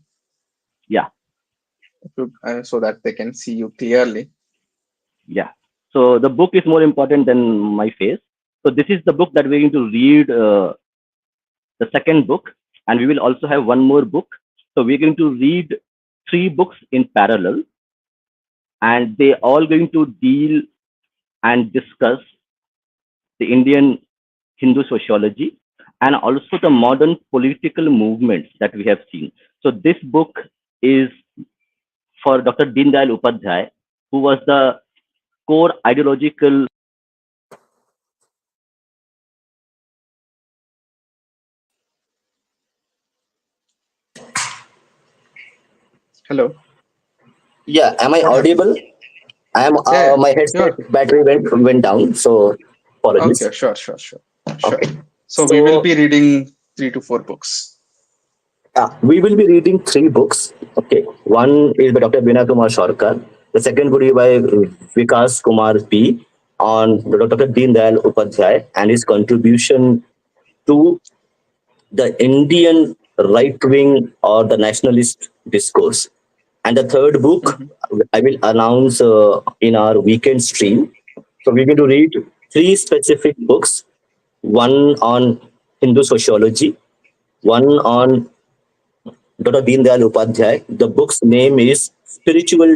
Yeah, so that they can see you clearly. yeah. So the book is more important than my face. So this is the book that we're going to read, the second book, and we will also have one more book. So we're going to read three books in parallel, and they all going to deal and discuss the Indian Hindu sociology and also the modern political movements that we have seen. So this book is for Dr. Dindayal Upadhyay, who was the core ideological. Hello. Yeah, am I What happened? audible? I am. Yeah, yeah. My You headset are. battery went down, so apologies. Okay, sure, sure, sure. Sure. Okay, So we will so be reading 3 to 4 books. we will be reading three books. Okay, one is by Dr. Bina Kumar Sharkar. The second would be by Vikas Kumar P. on Dr. Deen Dayal Upadhyay and his contribution to the Indian right wing or the nationalist discourse. And the third book Hmm. I will announce in our weekend stream. So we're going to read three specific books, one on Hindu sociology, one on Dr. Deen Dayal Upadhyay. The book's name is Spiritual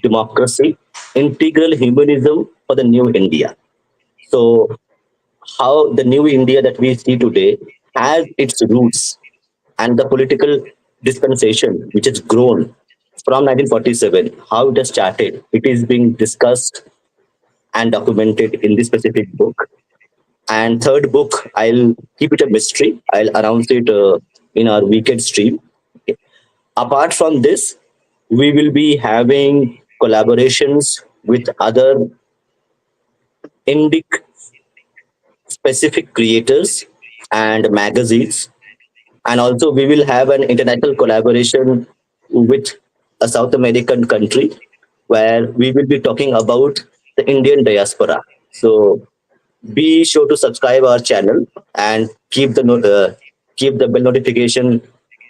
Democracy, Integral Humanism for the New India. So how the new India that we see today has its roots and the political dispensation which has grown from 1947, how it has started. It is being discussed and documented in this specific book. And third book, I'll keep it a mystery. I'll announce it in our weekend stream. Apart from this, we will be having collaborations with other Indic specific creators and magazines. And also, we will have an international collaboration with a South American country where we will be talking about the Indian diaspora. So be sure to subscribe our channel and keep the bell notification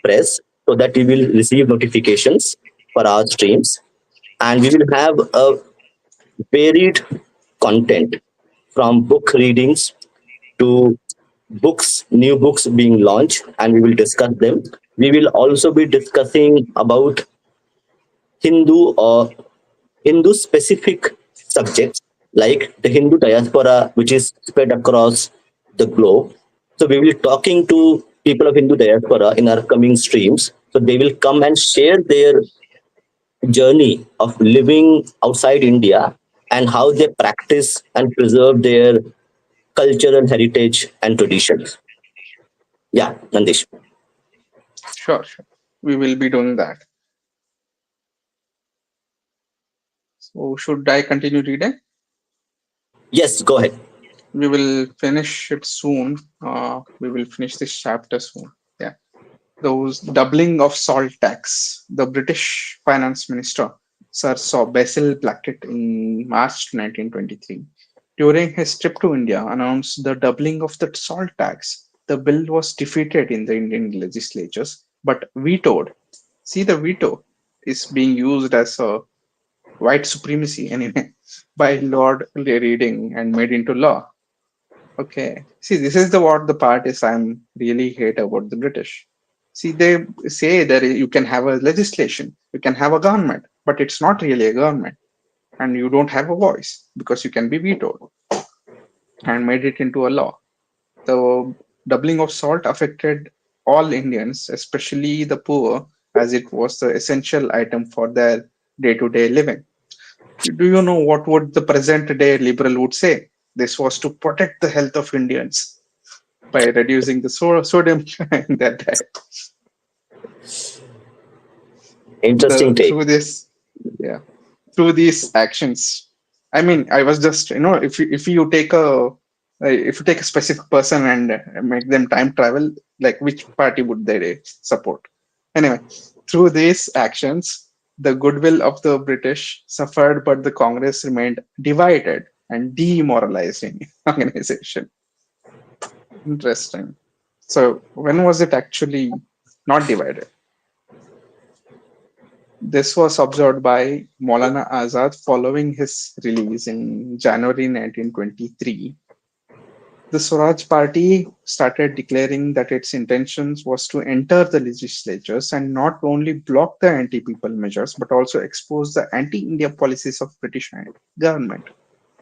press so that you will receive notifications for our streams, and we will have a varied content from book readings to new books being launched, and we will discuss them. We will also be discussing about Hindu or Hindu specific subjects like the Hindu diaspora, which is spread across the globe. So we will be talking to people of Hindu diaspora in our coming streams. So they will come and share their journey of living outside India and how they practice and preserve their cultural heritage and traditions. Yeah, Nandish. Sure, sure. We will be doing that. So should I continue reading? Yes, go ahead. We will finish it soon. We will finish this chapter soon. Yeah. Those doubling of salt tax. The British finance minister, Sir Basil Blackett, in March 1923, during his trip to India, announced the doubling of the salt tax. The bill was defeated in the Indian legislatures, but vetoed. See, the veto is being used as a white supremacy anyway by Lord Reading and made into law. Okay. See, this is the what the part is I'm really hate about the British. See, they say that you can have a legislation, you can have a government, but it's not really a government, and you don't have a voice because you can be vetoed and made it into a law. The doubling of salt affected all Indians, especially the poor, as it was the essential item for their day-to-day living. Do you know what would the present day liberal would say? This was to protect the health of Indians by reducing the sodium in their diet. Interesting The take. through this, yeah, through these actions. I mean, I was just if you take a specific person and make them time travel, like which party would they support? Anyway, through these actions, the goodwill of the British suffered, but the Congress remained divided and demoralizing organization. Interesting. So when was it actually not divided? This was observed by Maulana Azad following his release in January 1923. The Swaraj Party started declaring that its intentions was to enter the legislatures and not only block the anti-people measures but also expose the anti-India policies of British government.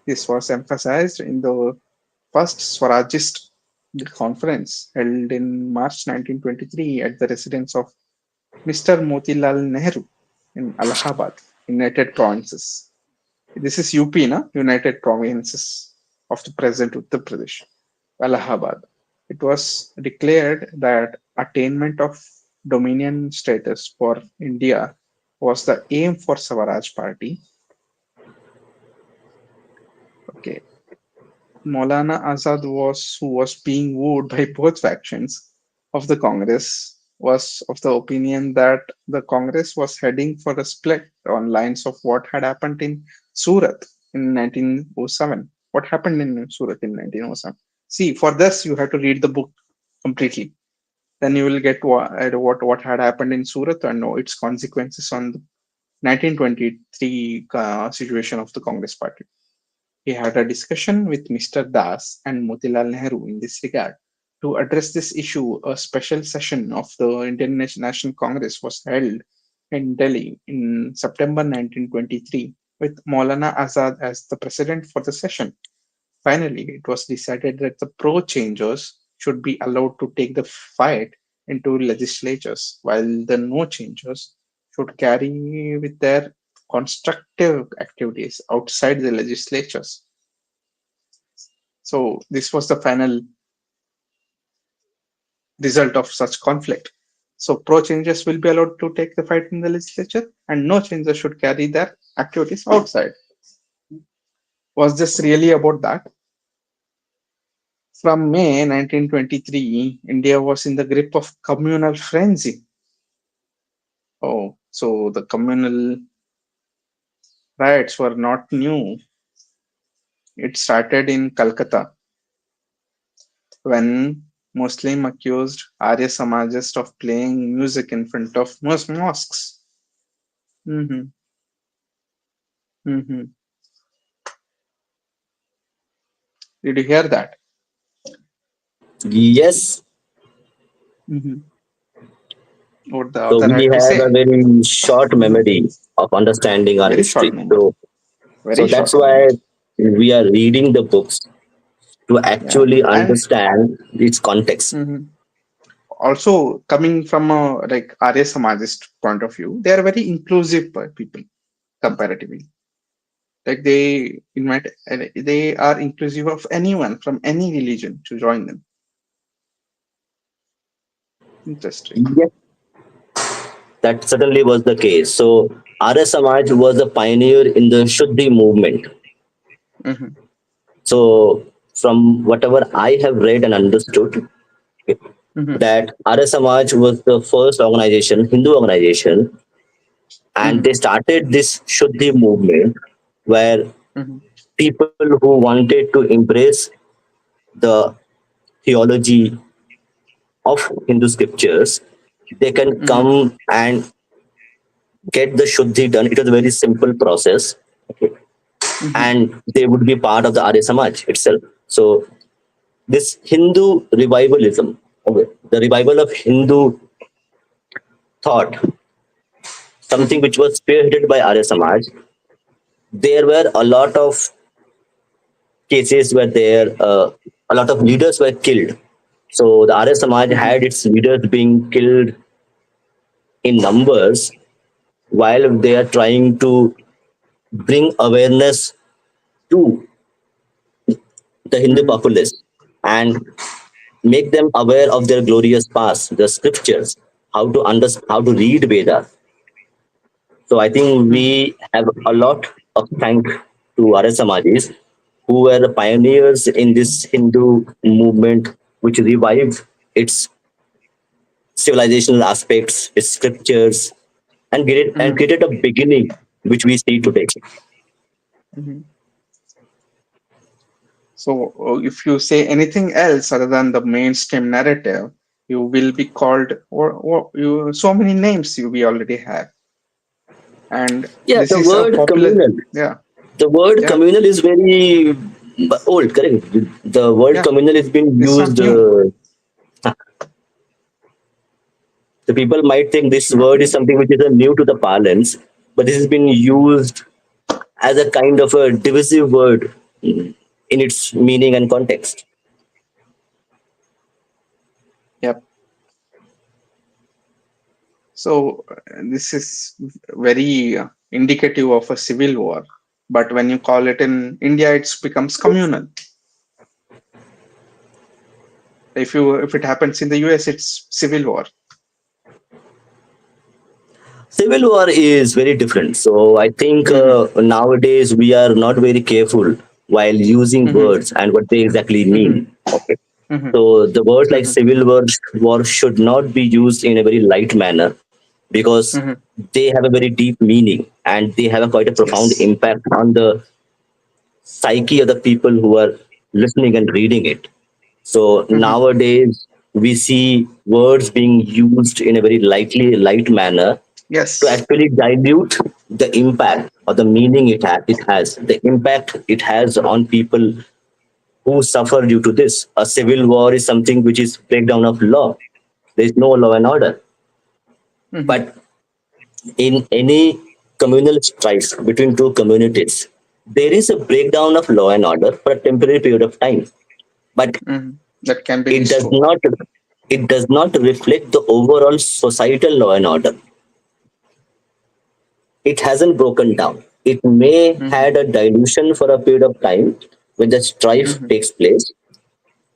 This was emphasized in the first Swarajist conference held in March 1923 at the residence of Mr. Motilal Nehru in Allahabad, United Provinces. This is UP, na? United Provinces of the present Uttar Pradesh, Allahabad. It was declared that attainment of dominion status for India was the aim for Swaraj Party. Okay, Maulana Azad who was being wooed by both factions of the Congress, was of the opinion that the Congress was heading for a split on lines of what had happened in Surat in 1907. What happened in Surat in 1907? See, for this you have to read the book completely. Then you will get what had happened in Surat and know its consequences on the 1923 situation of the Congress party. He had a discussion with Mr. Das and Motilal Nehru in this regard. To address this issue, a special session of the Indian National Congress was held in Delhi in September 1923 with Maulana Azad as the president for the session. Finally, it was decided that the pro-changers should be allowed to take the fight into legislatures, while the no-changers should carry with their constructive activities outside the legislatures. So this was the final result of such conflict. So pro-changers will be allowed to take the fight in the legislature, and no-changers should carry their activities outside. Was this really about that? From May 1923, India was in the grip of communal frenzy. Oh, so the communal riots were not new. It started in Calcutta when Muslim accused Arya Samajists of playing music in front of mosques. Hmm. Hmm. Did you hear that? Yes, Hmm. What the so author we had to have a say? very short memory of understanding our Very short history. memory. So Very that's short memory. why we are reading the books to Yeah, actually and understand its context. mhm. Also coming from a like Arya Samajist point of view, they are very inclusive people comparatively. Like they are inclusive of anyone from any religion to join them. Interesting. Yes, that certainly was the case. So Arya Samaj was a pioneer in the Shuddhi movement. Hmm. So from whatever I have read and understood, Hmm. that Arya Samaj was the first organization, Hindu organization, and Hmm. they started this Shuddhi movement where Hmm. people who wanted to embrace the theology of Hindu scriptures, they can Hmm. come and get the Shuddhi done. It was a very simple process. Okay. Hmm. And they would be part of the Arya Samaj itself. So this Hindu revivalism, okay, the revival of Hindu thought, something Hmm. which was spearheaded by Arya Samaj, there were a lot of cases where a lot of leaders were killed. So the Arya Samaj Hmm. had its leaders being killed in numbers while they are trying to bring awareness to the Hindu Hmm. populace and make them aware of their glorious past, the scriptures, how to read Vedas. So I think Hmm. we have a lot of thank to Arya Samajis who were the pioneers in this Hindu movement, which revived its civilizational aspects, its scriptures, and Hmm. created a beginning which we see today. Hmm. So if you say anything else other than the mainstream narrative, you will be called, or you, so many names you we already have. And Yeah, this is a popular, yeah, the word yeah, communal is very old, correct? The word yeah. communal has been It's not used. new. The people might think It's this not word is new. something which is new to the parlance, but this has been used as a kind of a divisive word in its meaning and context. Yep. So this is very indicative of a civil war. But when you call it in India, it becomes communal. If it happens in the US, it's civil war. Civil war is very different. So I think Hmm. nowadays we are not very careful while using Hmm. words and what they exactly Hmm. mean. Okay. Hmm. So the words like Hmm. civil war should not be used in a very light manner because Hmm. they have a very deep meaning and they have a quite a profound Yes. impact on the psyche of the people who are listening and reading it. So Hmm. nowadays we see words being used in a very light manner to Yes. actually dilute the impact or the meaning it has, the impact it has on people who suffer due to this. A civil war is something which is breakdown of law. There is no law and order. Hmm. But in any communal strife between two communities, there is a breakdown of law and order for a temporary period of time. But Hmm. That can be it does restored. not it does not reflect the overall societal law and order. It hasn't broken down. It may Hmm. had a dilution for a period of time when the strife Hmm. takes place,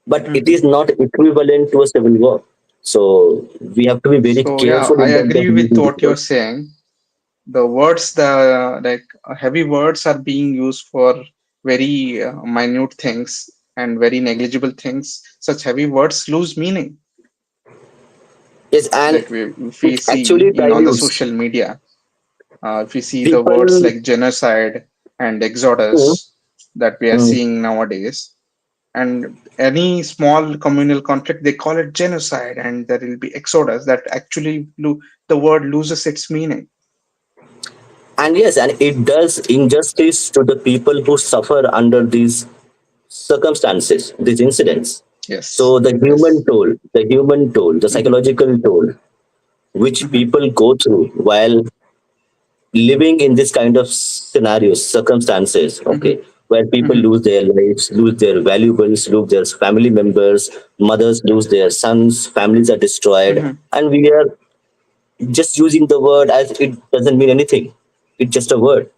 but it Hmm. is not equivalent to a civil war. So we have to be very So yeah, careful I in terms of agree with using this what you're word. saying. The words, the like heavy words are being used for very minute things and very negligible things. Such heavy words lose meaning. Yes, and Like if we it see actually in all the dilutes social media, if we see the words people. like genocide and Mm, exodus that we are mm. seeing nowadays, and any small communal conflict, they call it genocide, and there will be exodus. That actually the word loses its meaning. And yes, and it does injustice to the people who suffer under these circumstances, these incidents. Yes, So yes. the human toll, the Hmm. psychological toll, which Hmm. people go through while living in this kind of scenarios, circumstances, Hmm. okay, where people Hmm. lose their lives, lose their valuables, lose their family members, mothers lose their sons, families are destroyed, Hmm. and we are just using the word as it doesn't mean anything. It's just a word.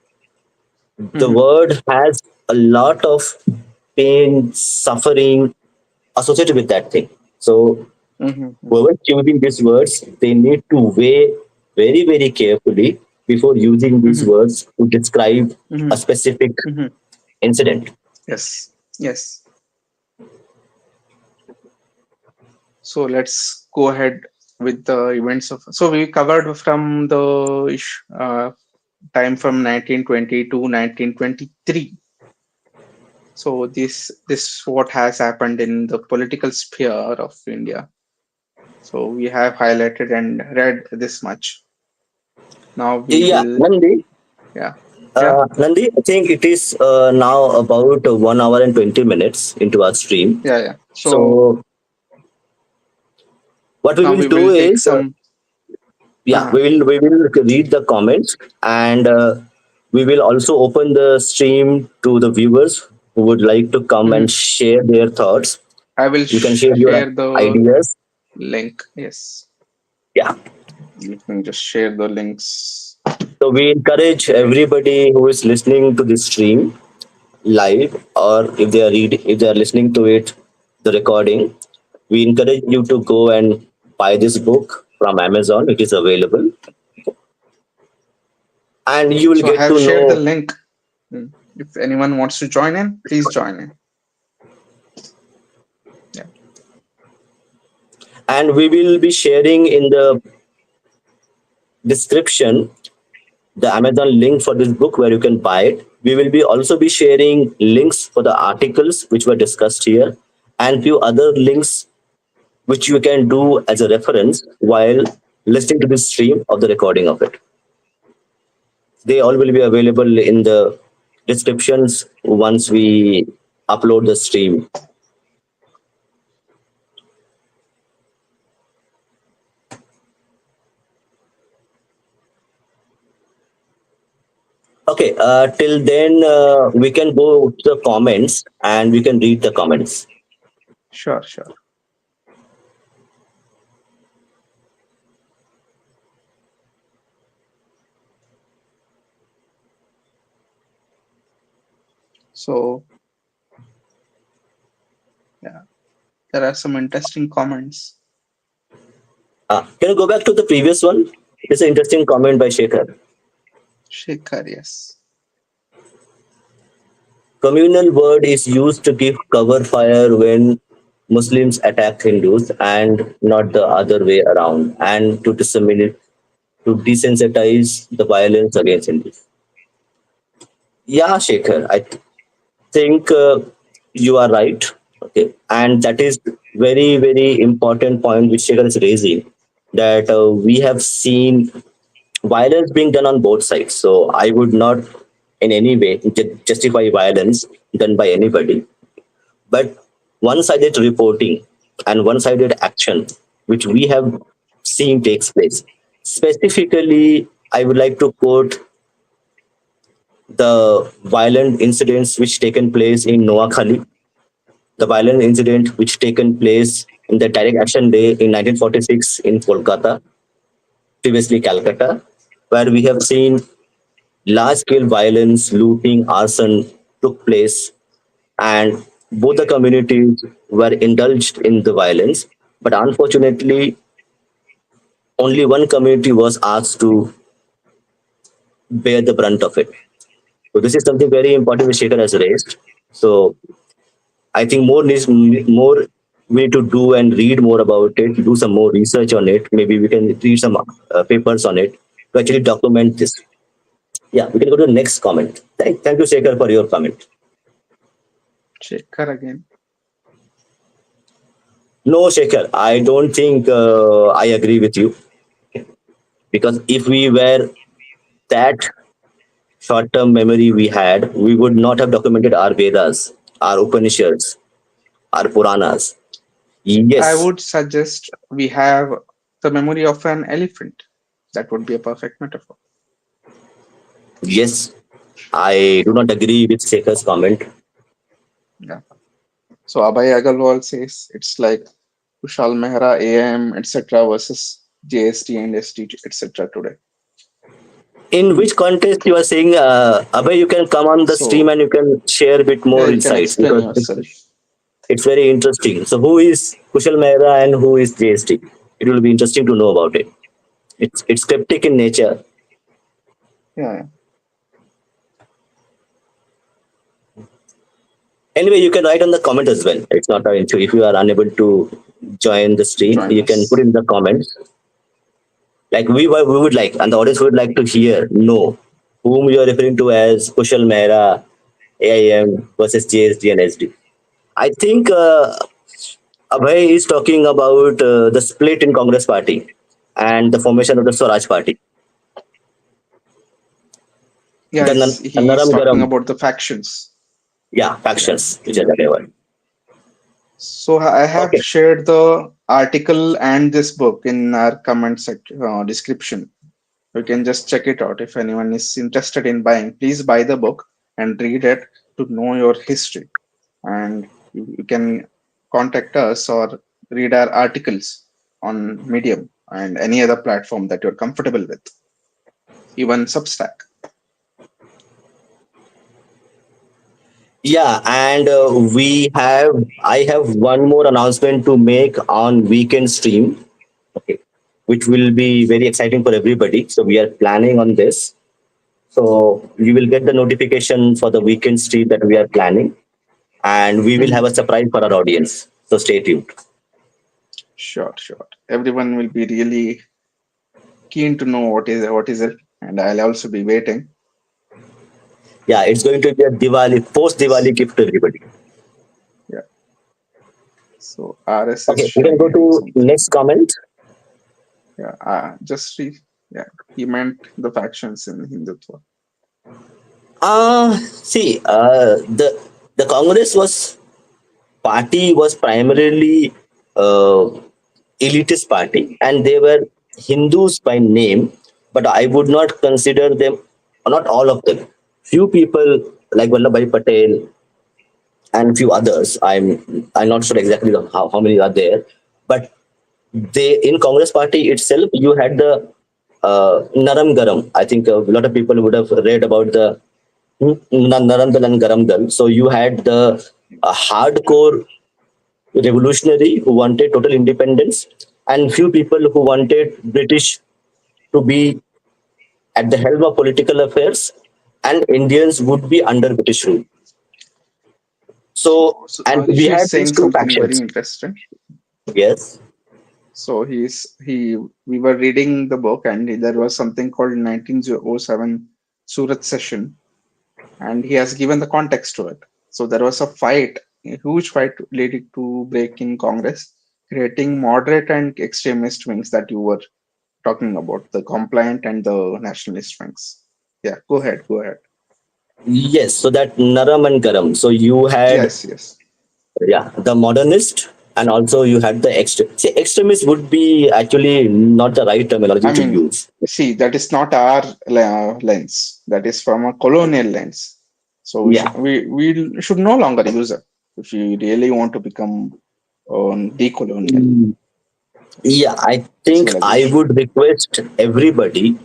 The Hmm. word has a lot of pain, suffering associated with that thing. So Hmm. whoever choosing these words, they need to weigh very carefully before using these Hmm. words to describe Hmm. a specific Hmm. incident. Yes, yes. So let's go ahead with the events of. So we covered from the time from 1920 to 1923. So this what has happened in the political sphere of India. So we have highlighted and read this much. Now we Yeah, will, yeah, yeah, Nandi, I think it is now about 1 hour and 20 minutes into our stream. yeah, yeah. So So what we now will we do will take is, some. yeah, Uh-huh. we will read the comments and we will also open the stream to the viewers who would like to come and Mhm. share their thoughts. I will You can share your share the ideas. link. Yes, Yeah. let me just share the links. So we encourage Okay. everybody who is listening to this stream live, or if they are listening to it, the recording, we encourage you to go and buy this book from Amazon. It is available, and you will So I get have to shared the know. link. If anyone wants to join in, please join in. Yeah. And we will be sharing in the description the Amazon link for this book where you can buy it. We will be also be sharing links for the articles which were discussed here, and few other links which you can do as a reference while listening to the stream of the recording of it. They all will be available in the descriptions once we upload the stream. Okay, till then we can go to the comments and we can read the comments. Sure, sure. So, yeah, there are some interesting comments. Can you go back to the previous one? It's an interesting comment by Shekhar. Shekhar, yes. Communal word is used to give cover fire when Muslims attack Hindus and not the other way around, and to disseminate, to desensitize the violence against Hindus. Yeah, Shekhar, think you are right. Okay, and that is very very important point which Shekhar is raising, that we have seen violence being done on both sides. So I would not in any way justify violence done by anybody, but one-sided reporting and one-sided action which we have seen takes place. Specifically, I would like to quote the violent incidents which taken place in Noakhali, the violent incident which taken place in the Direct Action Day in 1946 in Kolkata, previously Calcutta, where we have seen large-scale violence, looting, arson took place, and both the communities were indulged in the violence. But unfortunately, only one community was asked to bear the brunt of it. So this is something very important which Shekhar has raised. So I think more we need to do and read more about it, do some more research on it. Maybe we can read some papers on it to actually document this. Yeah, we can go to the next comment. Thank you, Shekhar, for your comment. Shekhar again. No, Shekhar, I don't think I agree with you, because if we were that short-term memory we had, we would not have documented our Vedas, our Upanishads, our Puranas. I Yes, would suggest we have the memory of an elephant. That would be a perfect metaphor. yes, I do not agree with Shekhar's comment. Yeah. So Abhay Agarwal says it's like Kushal Mehra, AM, etc. versus JST and ST, etc. today. In which context you are saying, Abhay, you can come on the stream So and you can share a bit yeah, more you can insights, explain because yourself. it's very interesting. So, who is Kushal Mehra and who is JST? It will be interesting to know about it. It's cryptic in nature. Yeah, yeah. Anyway, you can write on the comment as well. It's not an issue. If you are unable to join the stream, Join you can put us. in the comments. Like we would like, and the audience would like to hear, know whom you are referring to as Kushal Mehra, AIM versus JSD and SD. I think Abhay is talking about the split in Congress party and the formation of the Swaraj party. The Yes, he's Naram talking Garam, about the factions. yeah, Yeah. factions, which are available. So I have Okay. shared the article and this book in our description. You can just check it out if anyone is interested in buying. Please buy the book and read it to know your history. And you can contact us or read our articles on Medium and any other platform that you're comfortable with, even Substack. Yeah, and I have one more announcement to make on weekend stream. Okay, which will be very exciting for everybody. So we are planning on this. So you will get the notification for the weekend stream that we are planning, and we will have Mhm. a surprise for our audience. So stay tuned. Sure, sure. Everyone will be really keen to know what is it, and I'll also be waiting. Yeah, it's going to be a Diwali, post Diwali gift to everybody. Yeah. So RS is Okay, we can go sharing to something. next comment. Yeah. Just yeah. He meant the factions in Hindutva. See, the Congress party was primarily uh, elitist party, and they were Hindus by name, but I would not consider them, not all of them. Few people like Vallabhbhai Patel and few others. I'm not sure exactly how many are there, but they in Congress party itself you had the Naram Garam. I think a lot of people would have read about the Naram Dal and Garam Dal. So you had the hardcore revolutionary who wanted total independence, and few people who wanted British to be at the helm of political affairs, and Indians would be under British rule. So, So and we Harish had is these saying two something very factions. interesting. Yes. So we were reading the book, and there was something called 1907 Surat session, and he has given the context to it. So there was a fight, a huge fight leading to break in Congress, creating moderate and extremist wings that you were talking about, the compliant and the nationalist wings. Yeah, go ahead, go ahead. Yes, so that Naram and Garam. So you had, Yes, yes. yeah, the modernist, and also you had the See, extremist would be actually not the right terminology I to mean, use. see, that is not our lens. That is from a colonial lens. So Yeah. we should no longer use it if you really want to become decolonial Mm, yeah, I think I civilization. would request everybody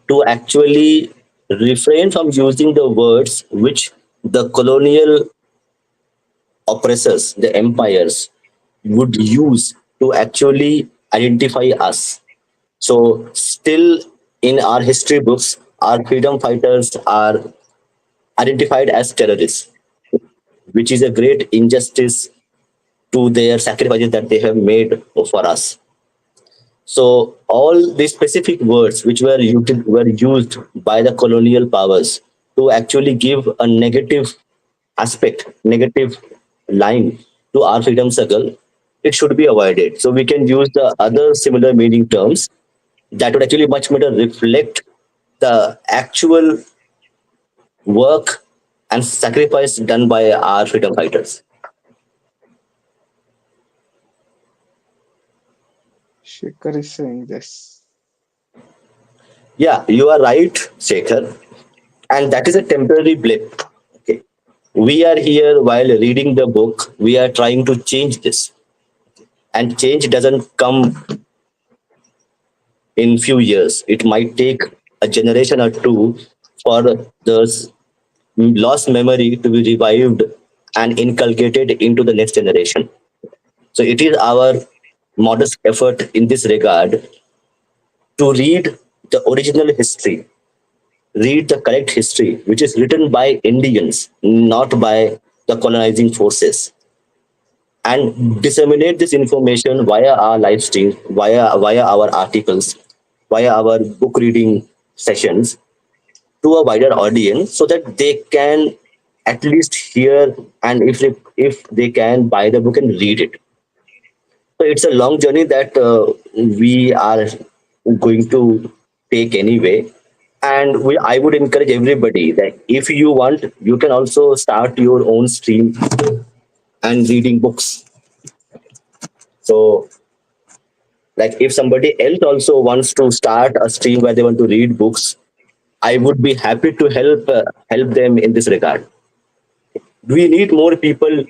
to actually refrain from using the words which the colonial oppressors, the empires, would use to actually identify us. So, still in our history books, our freedom fighters are identified as terrorists, which is a great injustice to their sacrifices that they have made for us. So, all these specific words which were used by the colonial powers to actually give a negative aspect, negative line to our freedom struggle, it should be avoided. So, we can use the other similar meaning terms that would actually much better reflect the actual work and sacrifice done by our freedom fighters. Shekhar is saying this. Yeah, you are right, Shekhar. And that is a temporary blip. Okay. We are here while reading the book, we are trying to change this. And change doesn't come in few years. It might take a generation or two for the lost memory to be revived and inculcated into the next generation. So it is our modest effort in this regard to read the original history, read the correct history, which is written by Indians, not by the colonizing forces, and disseminate this information via our live streams, via our articles, via our book reading sessions to a wider audience, so that they can at least hear, and if they can buy the book and read it. So it's a long journey that we are going to take anyway. And I would encourage everybody that if you want, you can also start your own stream and reading books. So, like if somebody else also wants to start a stream where they want to read books, I would be happy to help them in this regard. We need more people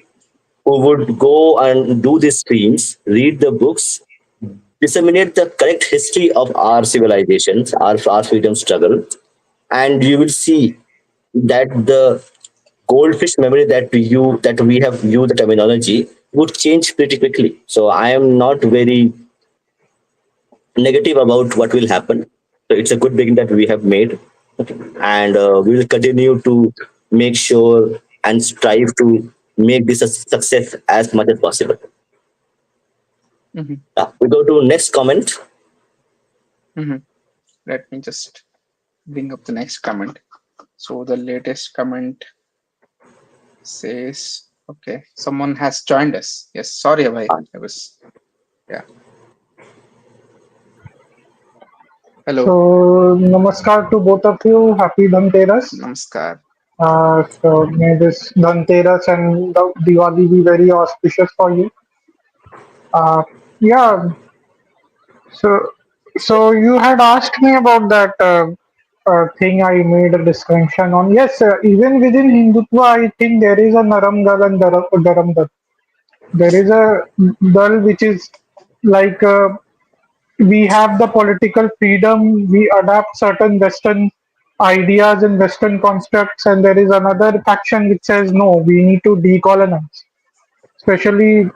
who would go and do these streams, read the books, disseminate the correct history of our civilizations, our freedom struggle, and you will see that the goldfish memory that we have used the terminology would change pretty quickly. So I am not very negative about what will happen. So it's a good beginning that we have made, and we will continue to make sure and strive to make this a success as much as possible. Hmm. We go to next comment. Hmm. Let me just bring up the next comment. So the latest comment says, okay, someone has joined us. Yes, sorry, Abhay. I was, yeah. Hello, So, namaskar to both of you. Happy Dhanteras. namaskar. So, may this Dhanteras and the Diwali be very auspicious for you. Uh, yeah. So, so you had asked me about that thing I made a distinction on. Yes, even within Hindutva, I think there is a Naram Dal and Daram Dal. There is a Dal which is like we have the political freedom, we adapt certain Western ideas and Western constructs, and there is another faction which says no, we need to decolonize, especially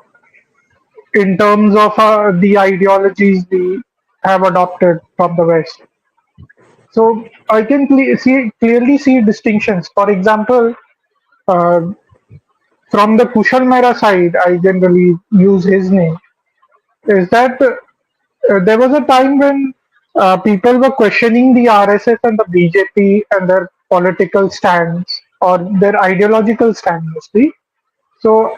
in terms of the ideologies we have adopted from the West. So I can clearly see distinctions. For example, uh, from the Kushal Mehra side, I generally use his name, is that there was a time when people were questioning the RSS and the BJP and their political stands or their ideological stand mostly. So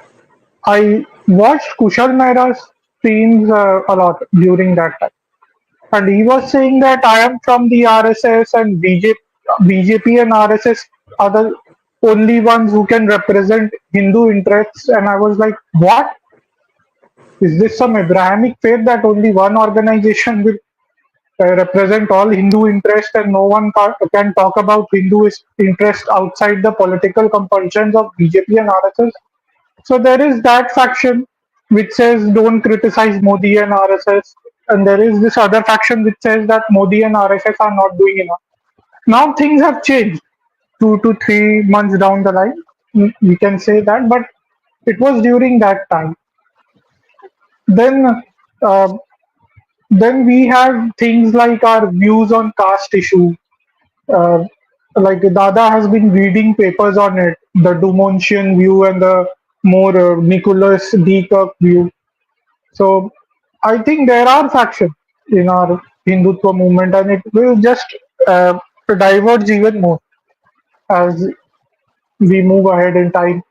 I watched Kushal Mehra's streams a lot during that time. And he was saying that I am from the RSS and BJP and RSS are the only ones who can represent Hindu interests. And I was like, what? Is this some Abrahamic faith that only one organization will represent all Hindu interest and no one can talk about Hindu interest outside the political compulsions of BJP and RSS? So there is that faction which says don't criticize Modi and RSS, and there is this other faction which says that Modi and RSS are not doing enough. Now things have changed 2 to 3 months down the line. We can say that, but it was during that time. Then, uh, then we have things like our views on caste issue. Uh, like Dada has been reading papers on it, the Dumontian view and the more Nicholas D. Kirk view. So I think there are factions in our Hindutva movement, and it will just diverge even more as we move ahead in time.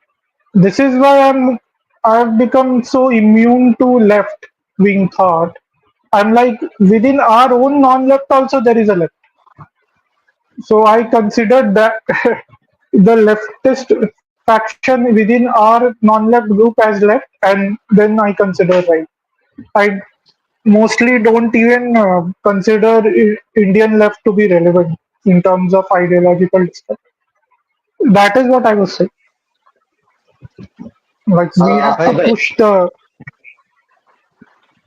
This is why I've become so immune to left wing thought. I'm like within our own non-left also there is a left. So I considered that the leftist faction within our non-left group as left, and then I consider right. I mostly don't even consider Indian left to be relevant in terms of ideological discussion. That is what I was saying. Like we have to Abhay, push the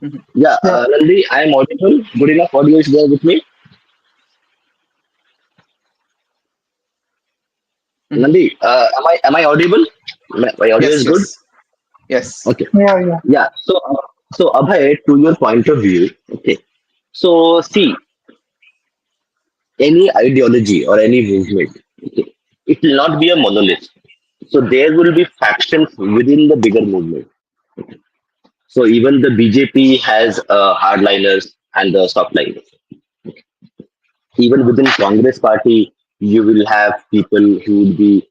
Mhm, yeah, yeah Nandi, I am audible. Good enough audio is there with me. mhm. Nandi, am I audible? My audio Yes, is good. yes, yes. Okay. yeah. Yeah. So Abhay, to your point of view, okay. So see, any ideology or any movement, okay, it will not be a monolith. So there will be factions within the bigger movement. So even the BJP has hardliners and the softliners. Even within Congress party, you will have people who will be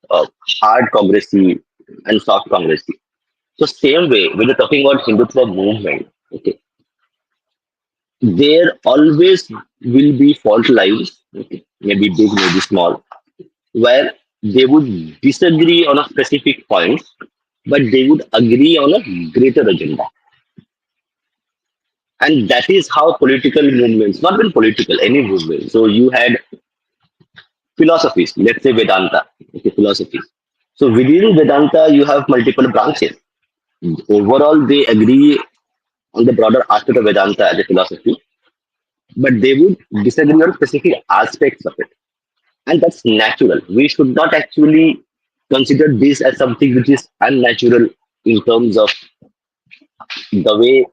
uh, hard Congressy and soft Congressy. So same way, when you're talking about Hindutva movement, okay, there always will be fault lines, okay, maybe big, maybe small, where they would disagree on a specific point, but they would agree on a greater agenda. And that is how political movements, not even political, any movement. So you had philosophies, let's say Vedanta, okay, philosophies. So within Vedanta, you have multiple branches. Overall, they agree on the broader aspect of Vedanta as a philosophy, but they would disagree on specific aspects of it. And that's natural. We should not actually consider this as something which is unnatural in terms of the way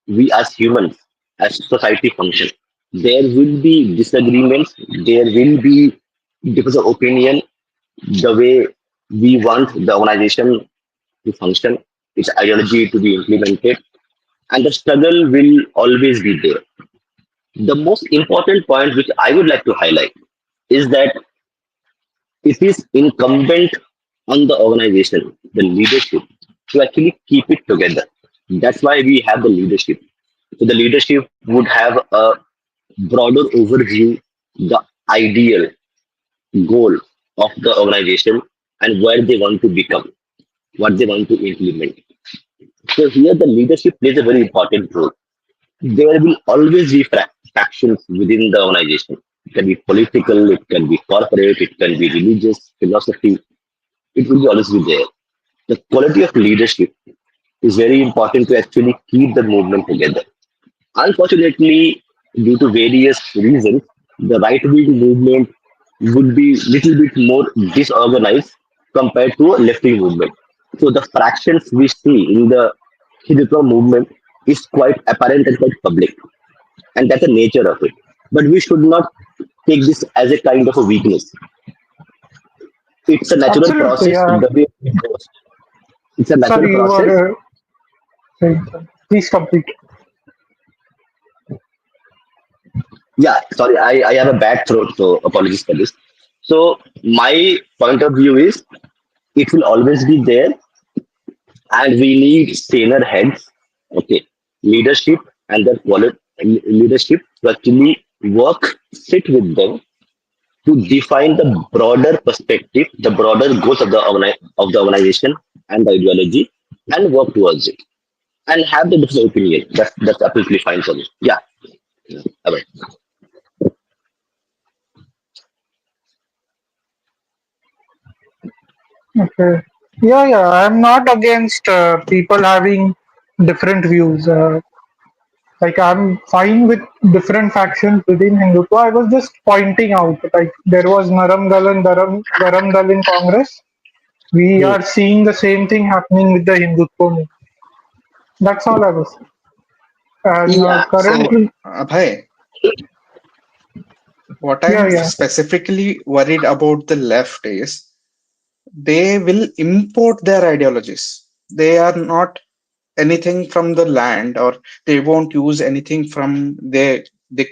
we as humans, as society function. There will be disagreements, there will be difference of opinion, the way we want the organization to function, its ideology to be implemented, and the struggle will always be there. The most important point which I would like to highlight is that it is incumbent on the organization, the leadership, to actually keep it together. That's why we have the leadership. So the leadership would have a broader overview, the ideal goal of the organization and where they want to become, what they want to implement. So here the leadership plays a very important role. There will always be factions within the organization. It can be political, it can be corporate, it can be religious, philosophy. It will be always be there. The quality of leadership is very important to actually keep the movement together. Unfortunately, due to various reasons, the right-wing movement would be little bit more disorganized compared to a left-wing movement. So the fractions we see in the Hindutva movement is quite apparent and quite public, and that's the nature of it. But we should not take this as a kind of a weakness. It's a natural Absolutely. process. The way it goes. It's a natural Sorry, you process. were saying something. Please complete. Yeah, sorry, I have a bad throat, so apologies for this. So my point of view is it will always be there, and we need saner heads, okay, leadership and their quality leadership to actually work, sit with them to define the broader perspective, the broader goals of the of the organization and the ideology, and work towards it, and have the different opinion. That's absolutely fine for me. Yeah, all right. Okay. Yeah, yeah. I'm not against people having different views. Like I'm fine with different factions within Hindutva. I was just pointing out, like there was Naram Dal and Garam Dal in Congress. We Hmm. are seeing the same thing happening with the Hindutva movement. That's all I was saying. And Yeah. So, currently, Abhay, what yeah, I'm yeah. specifically worried about the left is they will import their ideologies. They are not anything from the land, or they won't use anything from they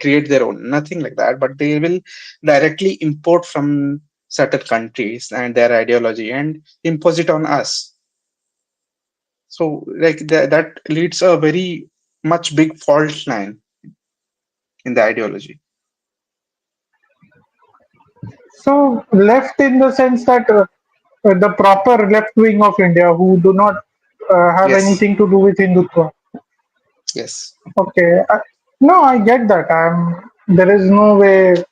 create their own, nothing like that, but they will directly import from certain countries and their ideology and impose it on us. So like that leads a very much big fault line in the ideology. So left in the sense that the proper left wing of India who do not have Yes, anything to do with Hindutva. yes. Okay. No, I get that. There is no way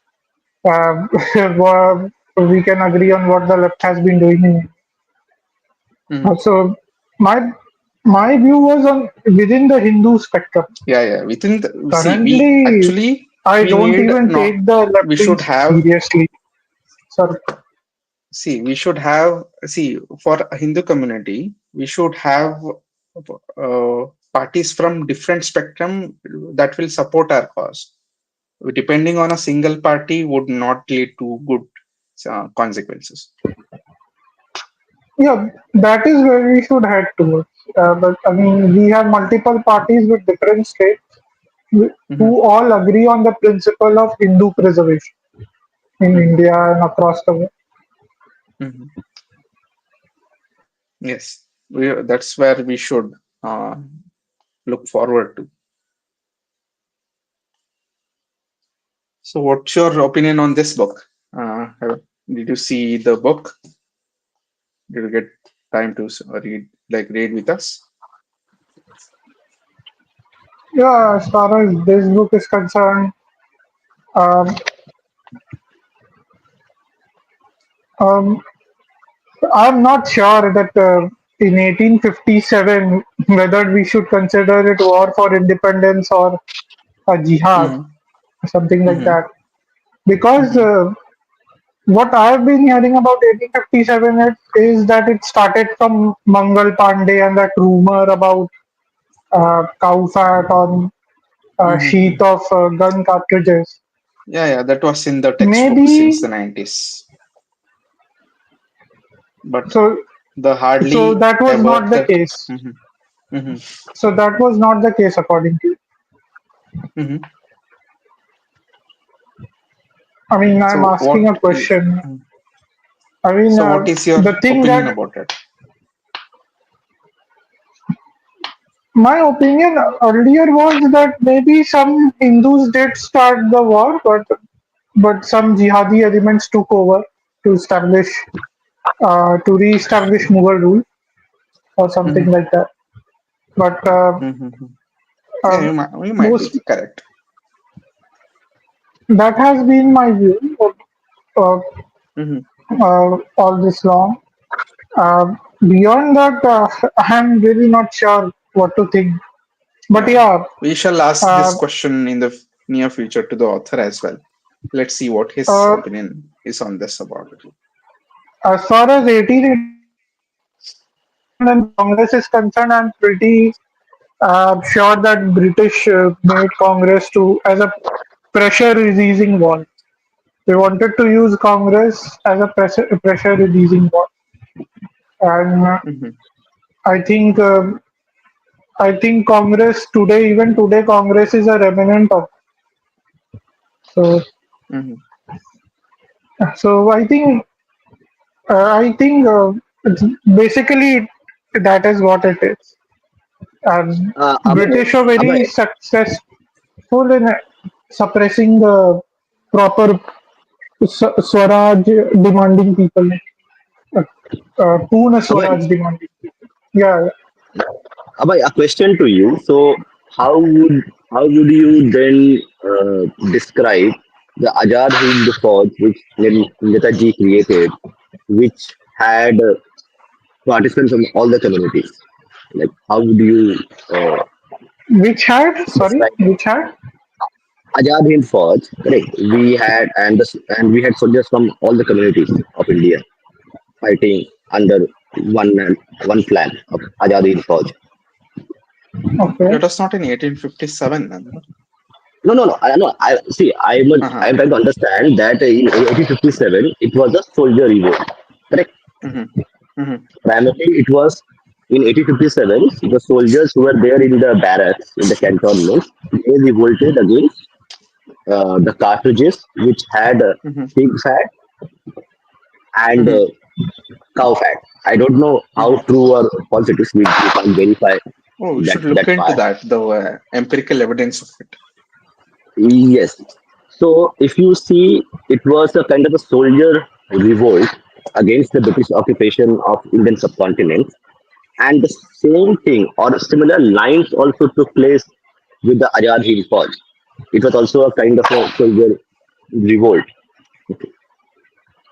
we can agree on what the left has been doing. Mhm. So my my view was on within the Hindu spectrum. Yeah, yeah, within the, see, we Currently, actually I we don't need even no, take the left we wing should have, seriously. Sorry. see, we should have, see, for a Hindu community, we should have parties from different spectrum that will support our cause. Depending on a single party would not lead to good consequences. Yeah, that is where we should head towards. But I mean, we have multiple parties with different states Hmm. who all agree on the principle of Hindu preservation in Hmm. India and across the world. Hmm. Yes, that's where we should uh, look forward to. So, what's your opinion on this book? Did you see the book? Did you get time to read with us? Yeah, as far as this book is concerned, um, um, I'm not sure that in 1857 whether we should consider it war for independence or a jihad, Mm-hmm. something like Mm-hmm. that. Because Mm-hmm. what I've been hearing about 1857 is that it started from Mangal Pandey and that rumor about cow fat on Mm-hmm. sheath of gun cartridges. Yeah, yeah, that was in the textbook since Maybe the 90s, but so. the So hardly that was ever not the that. case. Mm-hmm. Mm-hmm. So that was not the case according to you. Mm-hmm. I mean, I'm So asking what? a question. I mean, So, what is your the thing opinion that about it? my opinion earlier was that maybe some Hindus did start the war, but some jihadi elements took over to re-establish Mughal rule or something Mm-hmm. like that. But Mm-hmm. Yeah, um, you might be most correct. that has been my view uh, Mm-hmm. all this long. Beyond that, I'm really not sure what to think. But Yeah, yeah, we shall ask this uh, question in the near future to the author as well. Let's see what his uh, opinion is on this about it. as far as 1887 and Congress is concerned, I'm pretty sure that British made Congress to as a pressure releasing wall. They wanted to use Congress as a pressure releasing wall, and Mm-hmm. I think I think Congress today, even today, Congress is a remnant of. So Mm-hmm. so I think it's basically that is what it is. And Abhay, British were very Abhay, successful in suppressing the proper Swaraj demanding people, uh, Purna Abhay, Swaraj demanding people. Yeah, Abhay, a question to you. So, how would you then describe the Azad Hind Fauj which Netaji created, which had participants from all the communities? Like, how would you which had, sorry, describe which had? Azad Hind Fauj? Correct. And we had soldiers from all the communities of India fighting under one one flag of Azad Hind Fauj. Okay, That was not in 1857, then. No, no, no. No. I see. Uh-huh. I'm trying to understand that in 1857 it was a soldier revolt. Correct. Mm-hmm. Mm-hmm. Primarily, it was in 1857 the soldiers who were there in the barracks in the cantonments. They revolted against the cartridges which had Mm-hmm. pig fat and Mm-hmm. cow fat. I don't know how Mm-hmm. true or false it is. We can't verify Oh, we should that look into part. that, the empirical evidence of it. Yes. So if you see, it was a kind of a soldier revolt against the British occupation of Indian subcontinent, and the same thing or similar lines also took place with the Azad Hind Fauj. It was also a kind of a soldier revolt.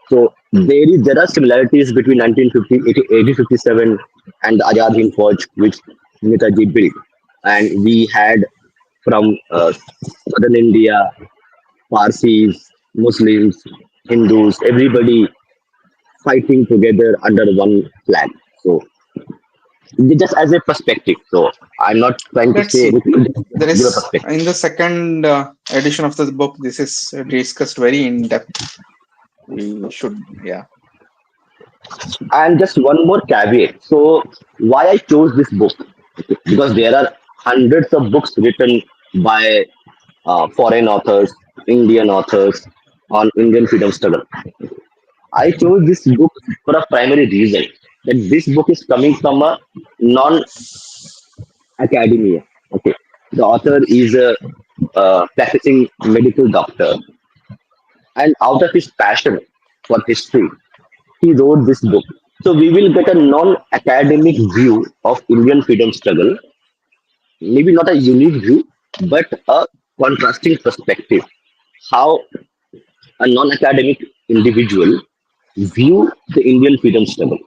So there are similarities between 1950, 1857 and the Azad Hind Fauj, which Netaji built, and we had from southern India, Parsis, Muslims, Hindus, everybody fighting together under one flag. So just as a perspective. So I'm not trying to Let's say see. anything, just There give a is perspective. in the second edition of this book. This is discussed very in depth. We should, yeah. And just one more caveat. So why I chose this book? Because there are hundreds of books written by foreign authors, Indian authors on Indian freedom struggle. I chose this book for a primary reason that this book is coming from a non academia. Okay, the author is a practicing medical doctor, and out of his passion for history, he wrote this book. So we will get a non-academic view of Indian freedom struggle, maybe not a unique view, but a contrasting perspective. How a non-academic individual view the Indian freedom struggle.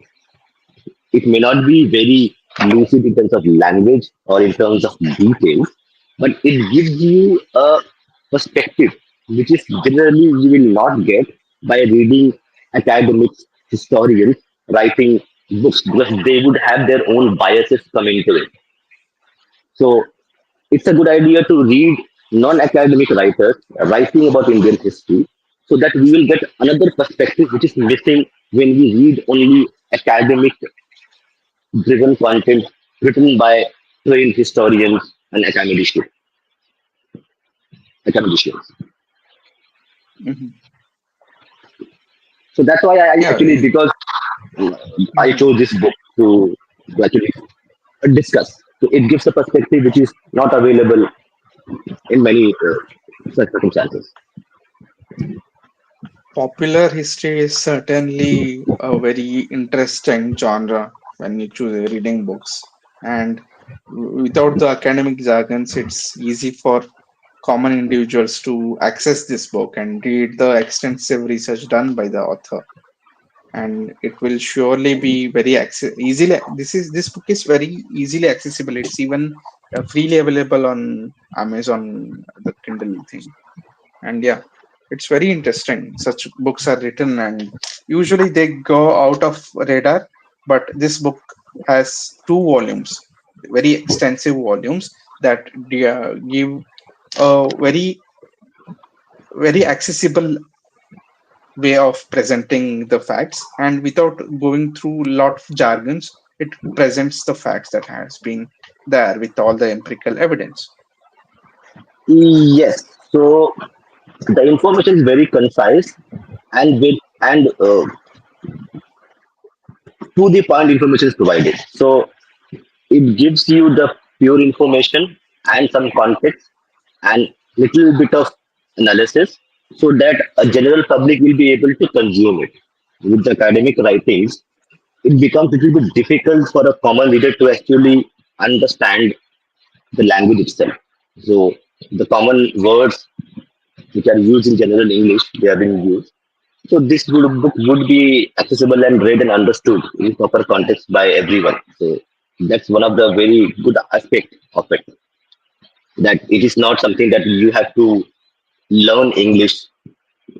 It may not be very lucid in terms of language or in terms of details, but it gives you a perspective which is generally you will not get by reading academics, historians writing books because they would have their own biases coming into it. So it's a good idea to read non-academic writers writing about Indian history so that we will get another perspective which is missing when we read only academic driven content written by trained historians and academicians. Mhm. So that's why I Yeah. actually, because uh, I Mhm. chose this book to actually discuss. So it gives a perspective which is not available in many such circumstances. Popular history is certainly a very interesting genre when you choose reading books. And without the academic jargons, it's easy for common individuals to access this book and read the extensive research done by the author. And it will surely be very easily. This book is very easily accessible. It's even freely available on Amazon, the Kindle thing. And yeah, it's very interesting. Such books are written and usually they go out of radar, but this book has two volumes, very extensive volumes that give a very accessible way of presenting the facts, and without going through a lot of jargons, it presents the facts that has been there with all the empirical evidence. Yes. So the information is very concise and to the point information is provided. So it gives you the pure information and some context and little bit of analysis so that a general public will be able to consume it. With the academic writings, it becomes a little bit difficult for a common reader to actually understand the language itself. So the common words which are used in general English, they are being used. So this book would be accessible and read and understood in proper context by everyone. So that's one of the very good aspect of it. That it is not something that you have to learn English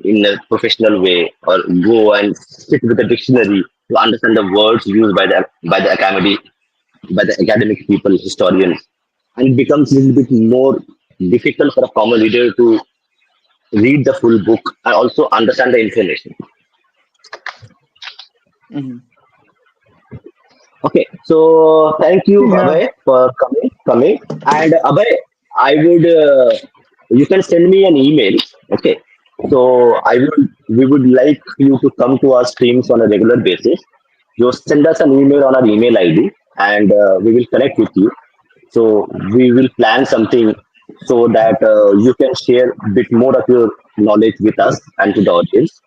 in a professional way or go and sit with a dictionary to understand the words used by the academic people, historians, and it becomes a little bit more difficult for a common reader to read the full book and also understand the information. Mhm. Okay, so thank you, Yeah. Abhay, for coming. And Abhay, I would you can send me an email. Okay, so we would like you to come to our streams on a regular basis. Just send us an email on our email ID, and we will connect with you. So we will plan something so that you can share a bit more of your knowledge with us and to the audience.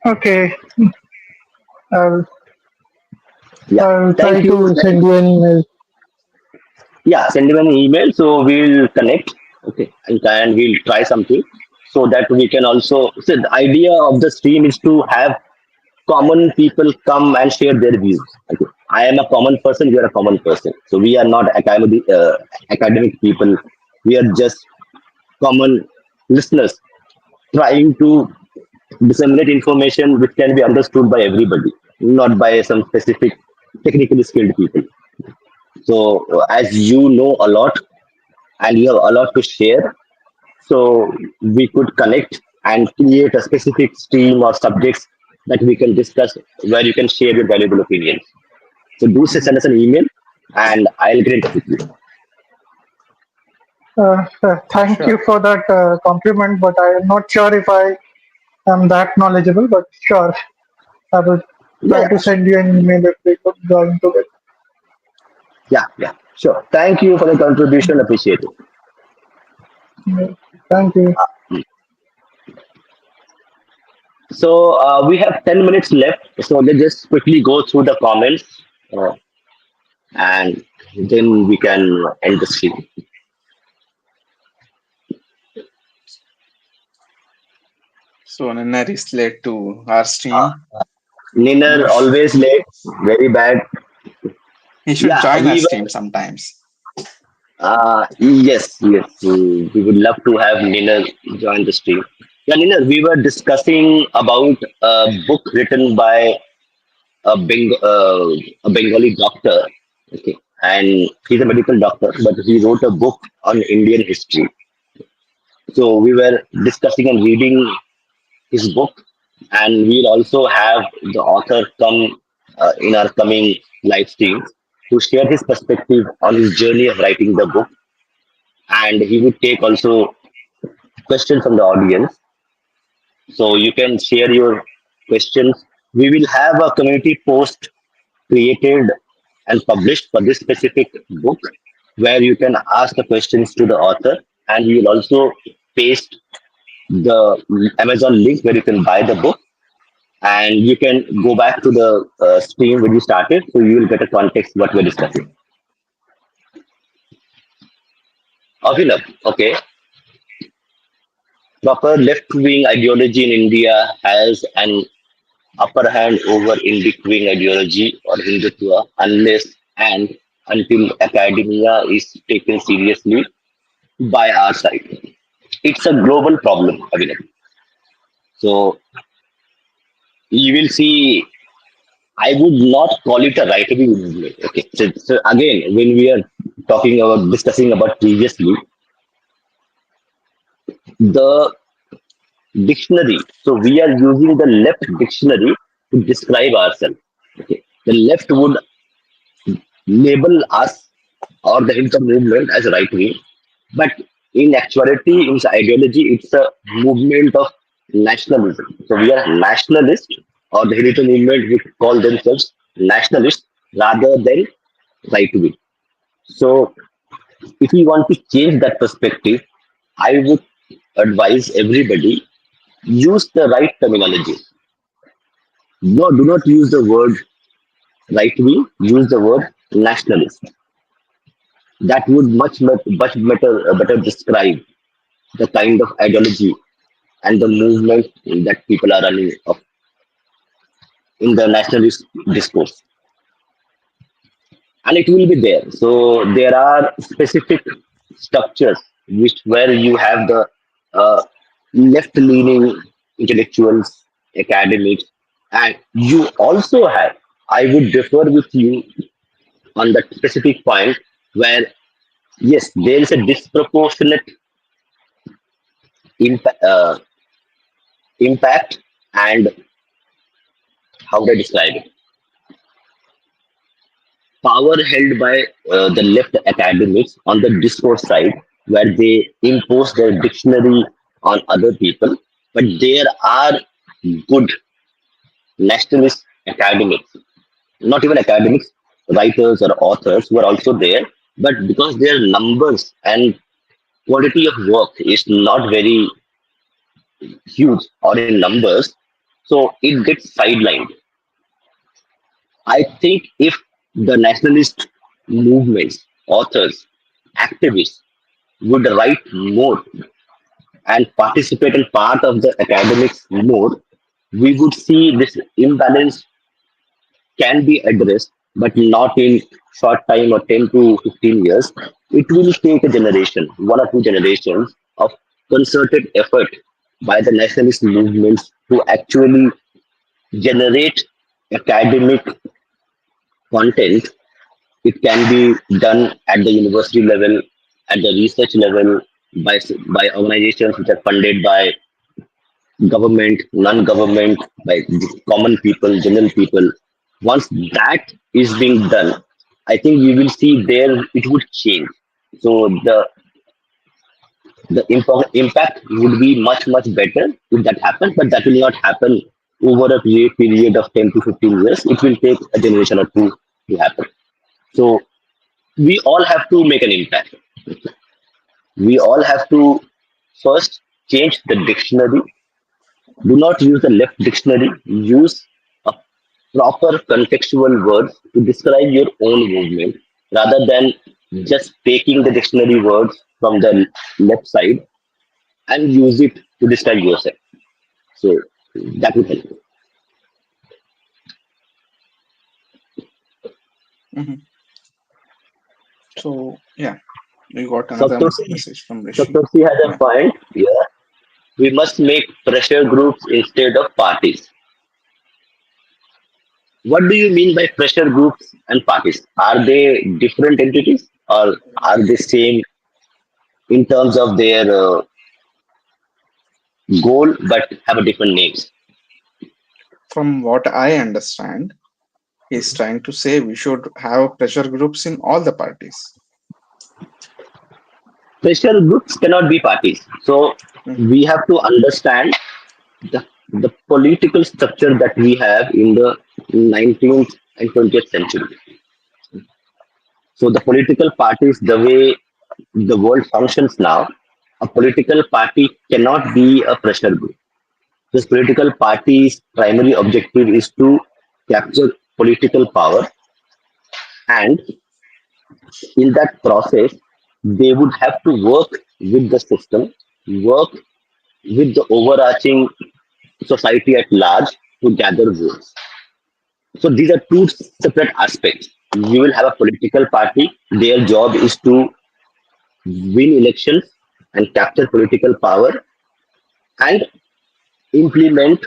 Okay. I'll Yeah, I'll try thank you. to send you an email. Yeah, send him an email so we'll connect. Okay, and we'll try something so that we can also. So the idea of the stream is to have common people come and share their views. Okay, I am a common person. You are a common person. So we are not academic people. We are just common listeners trying to disseminate information which can be understood by everybody, not by some specific technically skilled people. So as you know a lot and you have a lot to share, so we could connect and create a specific stream or subjects that we can discuss where you can share your valuable opinions. So do Mhm. send us an email and I'll get in touch with you. Thank you Sure. for that compliment, but I am not sure if I am that knowledgeable. But sure, I will try Yeah, to send you an email if we could join together. yeah. Sure. Thank you for the contribution. Appreciate it. Yeah. Thank you. So we have 10 minutes left. So let's just quickly go through the comments and then we can end the stream. So Nanar is late to our stream. Niner You always late, very bad. he should Yeah, join our we were. stream sometimes. Yes. We would love to have Niner join the stream. Yeah, Niner, we were discussing about a book written by a Bengali doctor. Okay, and he's a medical doctor, but he wrote a book on Indian history. So we were discussing and reading his book, and we'll also have the author come in our coming live streams to share his perspective on his journey of writing the book, and he would take also questions from the audience. So you can share your questions. We will have a community post created and published for this specific book where you can ask the questions to the author, and we will also paste the Amazon link where you can buy the book, and you can go back to the stream where you started, so you will get a context what we're discussing. Abhinav, okay. Proper left-wing ideology in India has an upper hand over Indic-wing ideology or Hindutva unless and until academia is taken seriously by our side. It's a global problem, Abhinav. So you will see, I would not call it a right-wing movement. Okay. So again, when we are talking about discussing about previously, the dictionary. So we are using the left dictionary to describe ourselves. Okay. The left would label us or the Hindu movement as right wing, but in actuality, in its ideology, it's a movement of nationalism. So we are nationalist, or the Hindu movement would call themselves nationalist rather than right wing. So if we want to change that perspective, I would advise everybody use the right terminology. No, do not use the word right wing. Use the word nationalist. That would much better describe the kind of ideology and the movement that people are running of in the nationalist discourse, and it will be there. So there are specific structures which where you have the left-leaning intellectuals, academics, and you also have. I would differ with you on that specific point where yes, there is a disproportionate impact and how would I describe it? Power held by the left academics on the discourse side, where they impose their dictionary on other people. But there are good nationalist academics, not even academics, writers or authors who are also there. But because their numbers and quality of work is not very huge or in numbers, so it gets sidelined. I think if the nationalist movements, authors, activists would write more and participate in part of the academics more, we would see this imbalance can be addressed, but not in short time or 10 to 15 years. It will take a generation, one or two generations of concerted effort by the nationalist movements to actually generate academic content. It can be done at the university level, at the research level, by organizations which are funded by government, non-government, by the common people, general people. Once that is being done, I think we will see there it would change. So the impact would be much better if that happens, but that will not happen over a period of 10 to 15 years. It will take a generation or two to happen. So we all have to make an impact. We all have to first change the dictionary. Do not use the left dictionary. Use a proper contextual words to describe your own movement rather than just taking the dictionary words from the left side and use it to describe yourself. So that would help. Mhm. So yeah, we got another Saptosi, message from Rishi. Saptosi has a Yeah. point. Yeah, we must make pressure groups instead of parties. What do you mean by pressure groups and parties? Are they different entities or are they same in terms of their goal but have a different names? From what I understand, he's trying to say we should have pressure groups in all the parties. Pressure groups cannot be parties. So Mhm. we have to understand. the political structure that we have in the 19th and 20th century. So the political parties, the way the world functions now, a political party cannot be a pressure group. This political party's primary objective is to capture political power, and in that process, they would have to work with the system, work with the overarching society at large to gather votes. So these are two separate aspects. You will have a political party. Their job is to win elections and capture political power and implement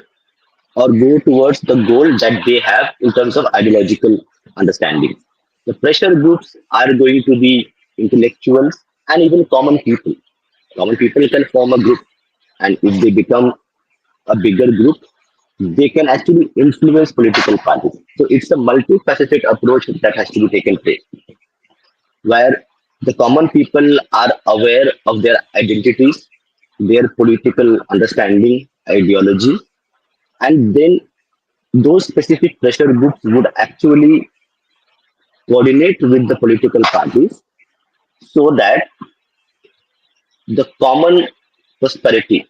or go towards the goal that they have in terms of ideological understanding. The pressure groups are going to be intellectuals and even common people. Common people can form a group, and if they become a bigger group, they can actually influence political parties. So it's a multifaceted approach that has to be taken place, where the common people are aware of their identities, their political understanding, ideology, and then those specific pressure groups would actually coordinate with the political parties so that the common prosperity,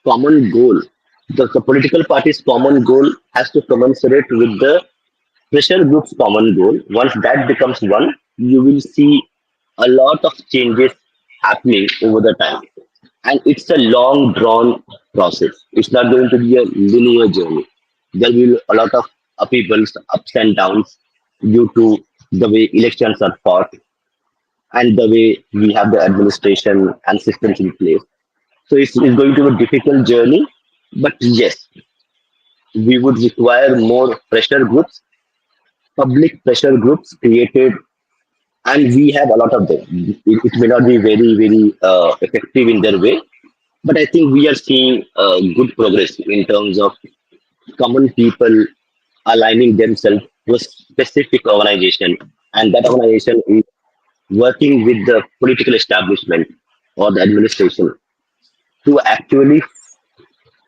common goal, the political party's common goal has to commensurate with the pressure group's common goal. Once that becomes one, you will see a lot of changes happening over the time. And it's a long drawn process. It's not going to be a linear journey. There will be a lot of upheavals, ups and downs due to the way elections are fought and the way we have the administration and systems in place. So it's going to be a difficult journey, but yes, we would require more pressure groups, public pressure groups created, and we have a lot of them. It may not be very effective in their way, but I think we are seeing good progress in terms of common people aligning themselves to a specific organization, and that organization is working with the political establishment or the administration to actually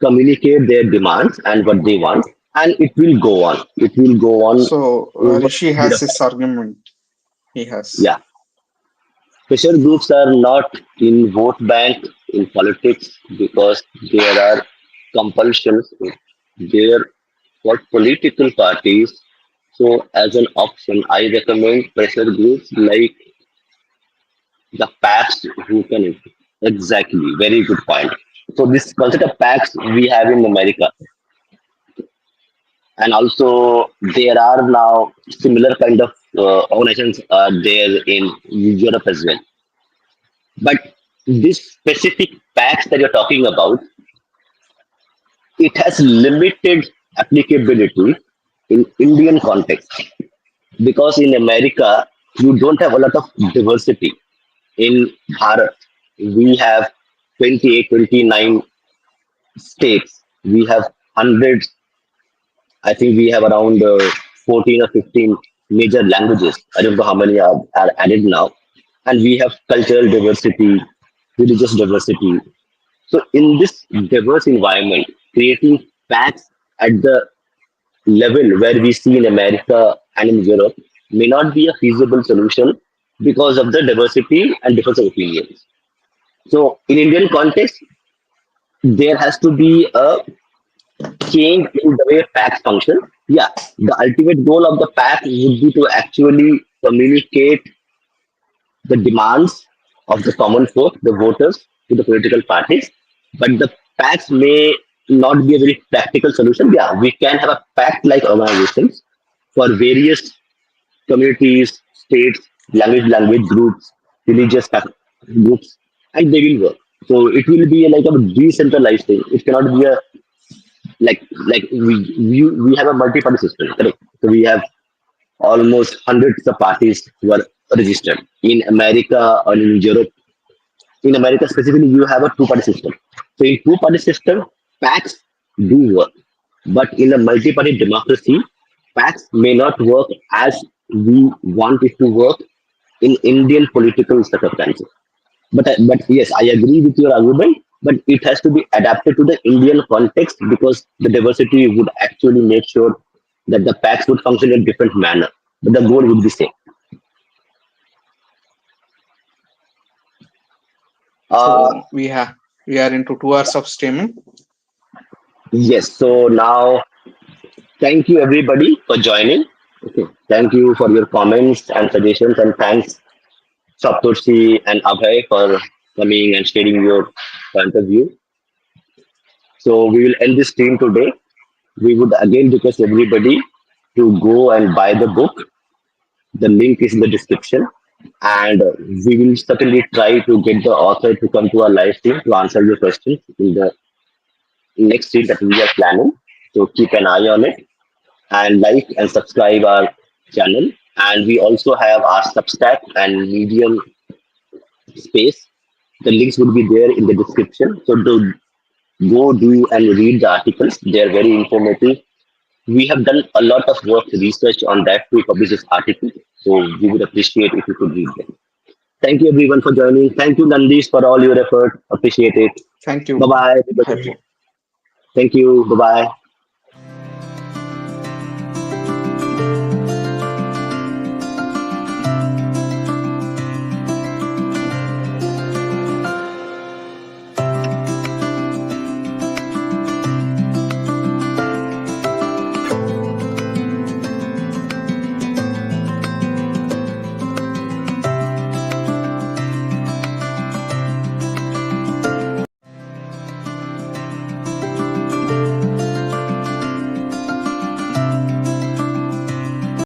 communicate their demands and what they want, and it will go on. It will go on So over Rishi a period has of this time. argument. He has. Yeah, pressure groups are not in vote bank in politics because there are compulsions there for political parties. So, as an option, I recommend pressure groups like the PACs who can exactly very good point. So, this concept of PACs we have in America, and also there are now similar kind of organizations are there in Europe as well. But this specific PACs that you're talking about, it has limited applicability in Indian context because in America you don't have a lot of diversity. In Bharat, we have 28, 29 states. We have hundreds. I think we have around 14 or 15 major languages. I don't know how many are added now. And we have cultural diversity, religious diversity. So, in this diverse environment, creating packs at the level where we see in America and in Europe may not be a feasible solution because of the diversity and difference of opinions. So, in Indian context, there has to be a change in the way packs function. Yeah, the ultimate goal of the pack would be to actually communicate the demands of the common folk, the voters, to the political parties. But the packs may not be a very practical solution. Yeah, we can have a pact like organizations for various communities, states, language groups, religious groups, and they will work. So it will be like a decentralized thing. It cannot be a we have a multi-party system, correct? So we have almost hundreds of parties who are registered in America or in Europe. In America specifically, you have a two-party system. So in two-party system, PACs do work, but in a multi-party democracy, PACs may not work as we want it to work in Indian political circumstances. But yes, I agree with your argument. but it has to be adapted to the Indian context because the diversity would actually make sure that the packs would function in different manner, but the goal would be same. Uh, So we are into 2 hours of streaming. yes. So now, thank you everybody for joining. Okay. Thank you for your comments and suggestions, and thanks Saptoshi and Abhay for coming and sharing your point of view. So we will end this stream today. We would again request everybody to go and buy the book. The link is in the description. And we will certainly try to get the author to come to our live stream to answer your questions in the next stream that we are planning. So keep an eye on it and like and subscribe our channel. And we also have our Substack and Medium space. The links would be there in the description. So go do and read the articles. They are very informative. We have done a lot of work research on that to publish this article. So we would appreciate if you could read them. Thank you everyone for joining. Thank you Nandish for all your effort. Appreciate it. Thank Bye you, bye everybody. Harry. Thank you. Bye bye.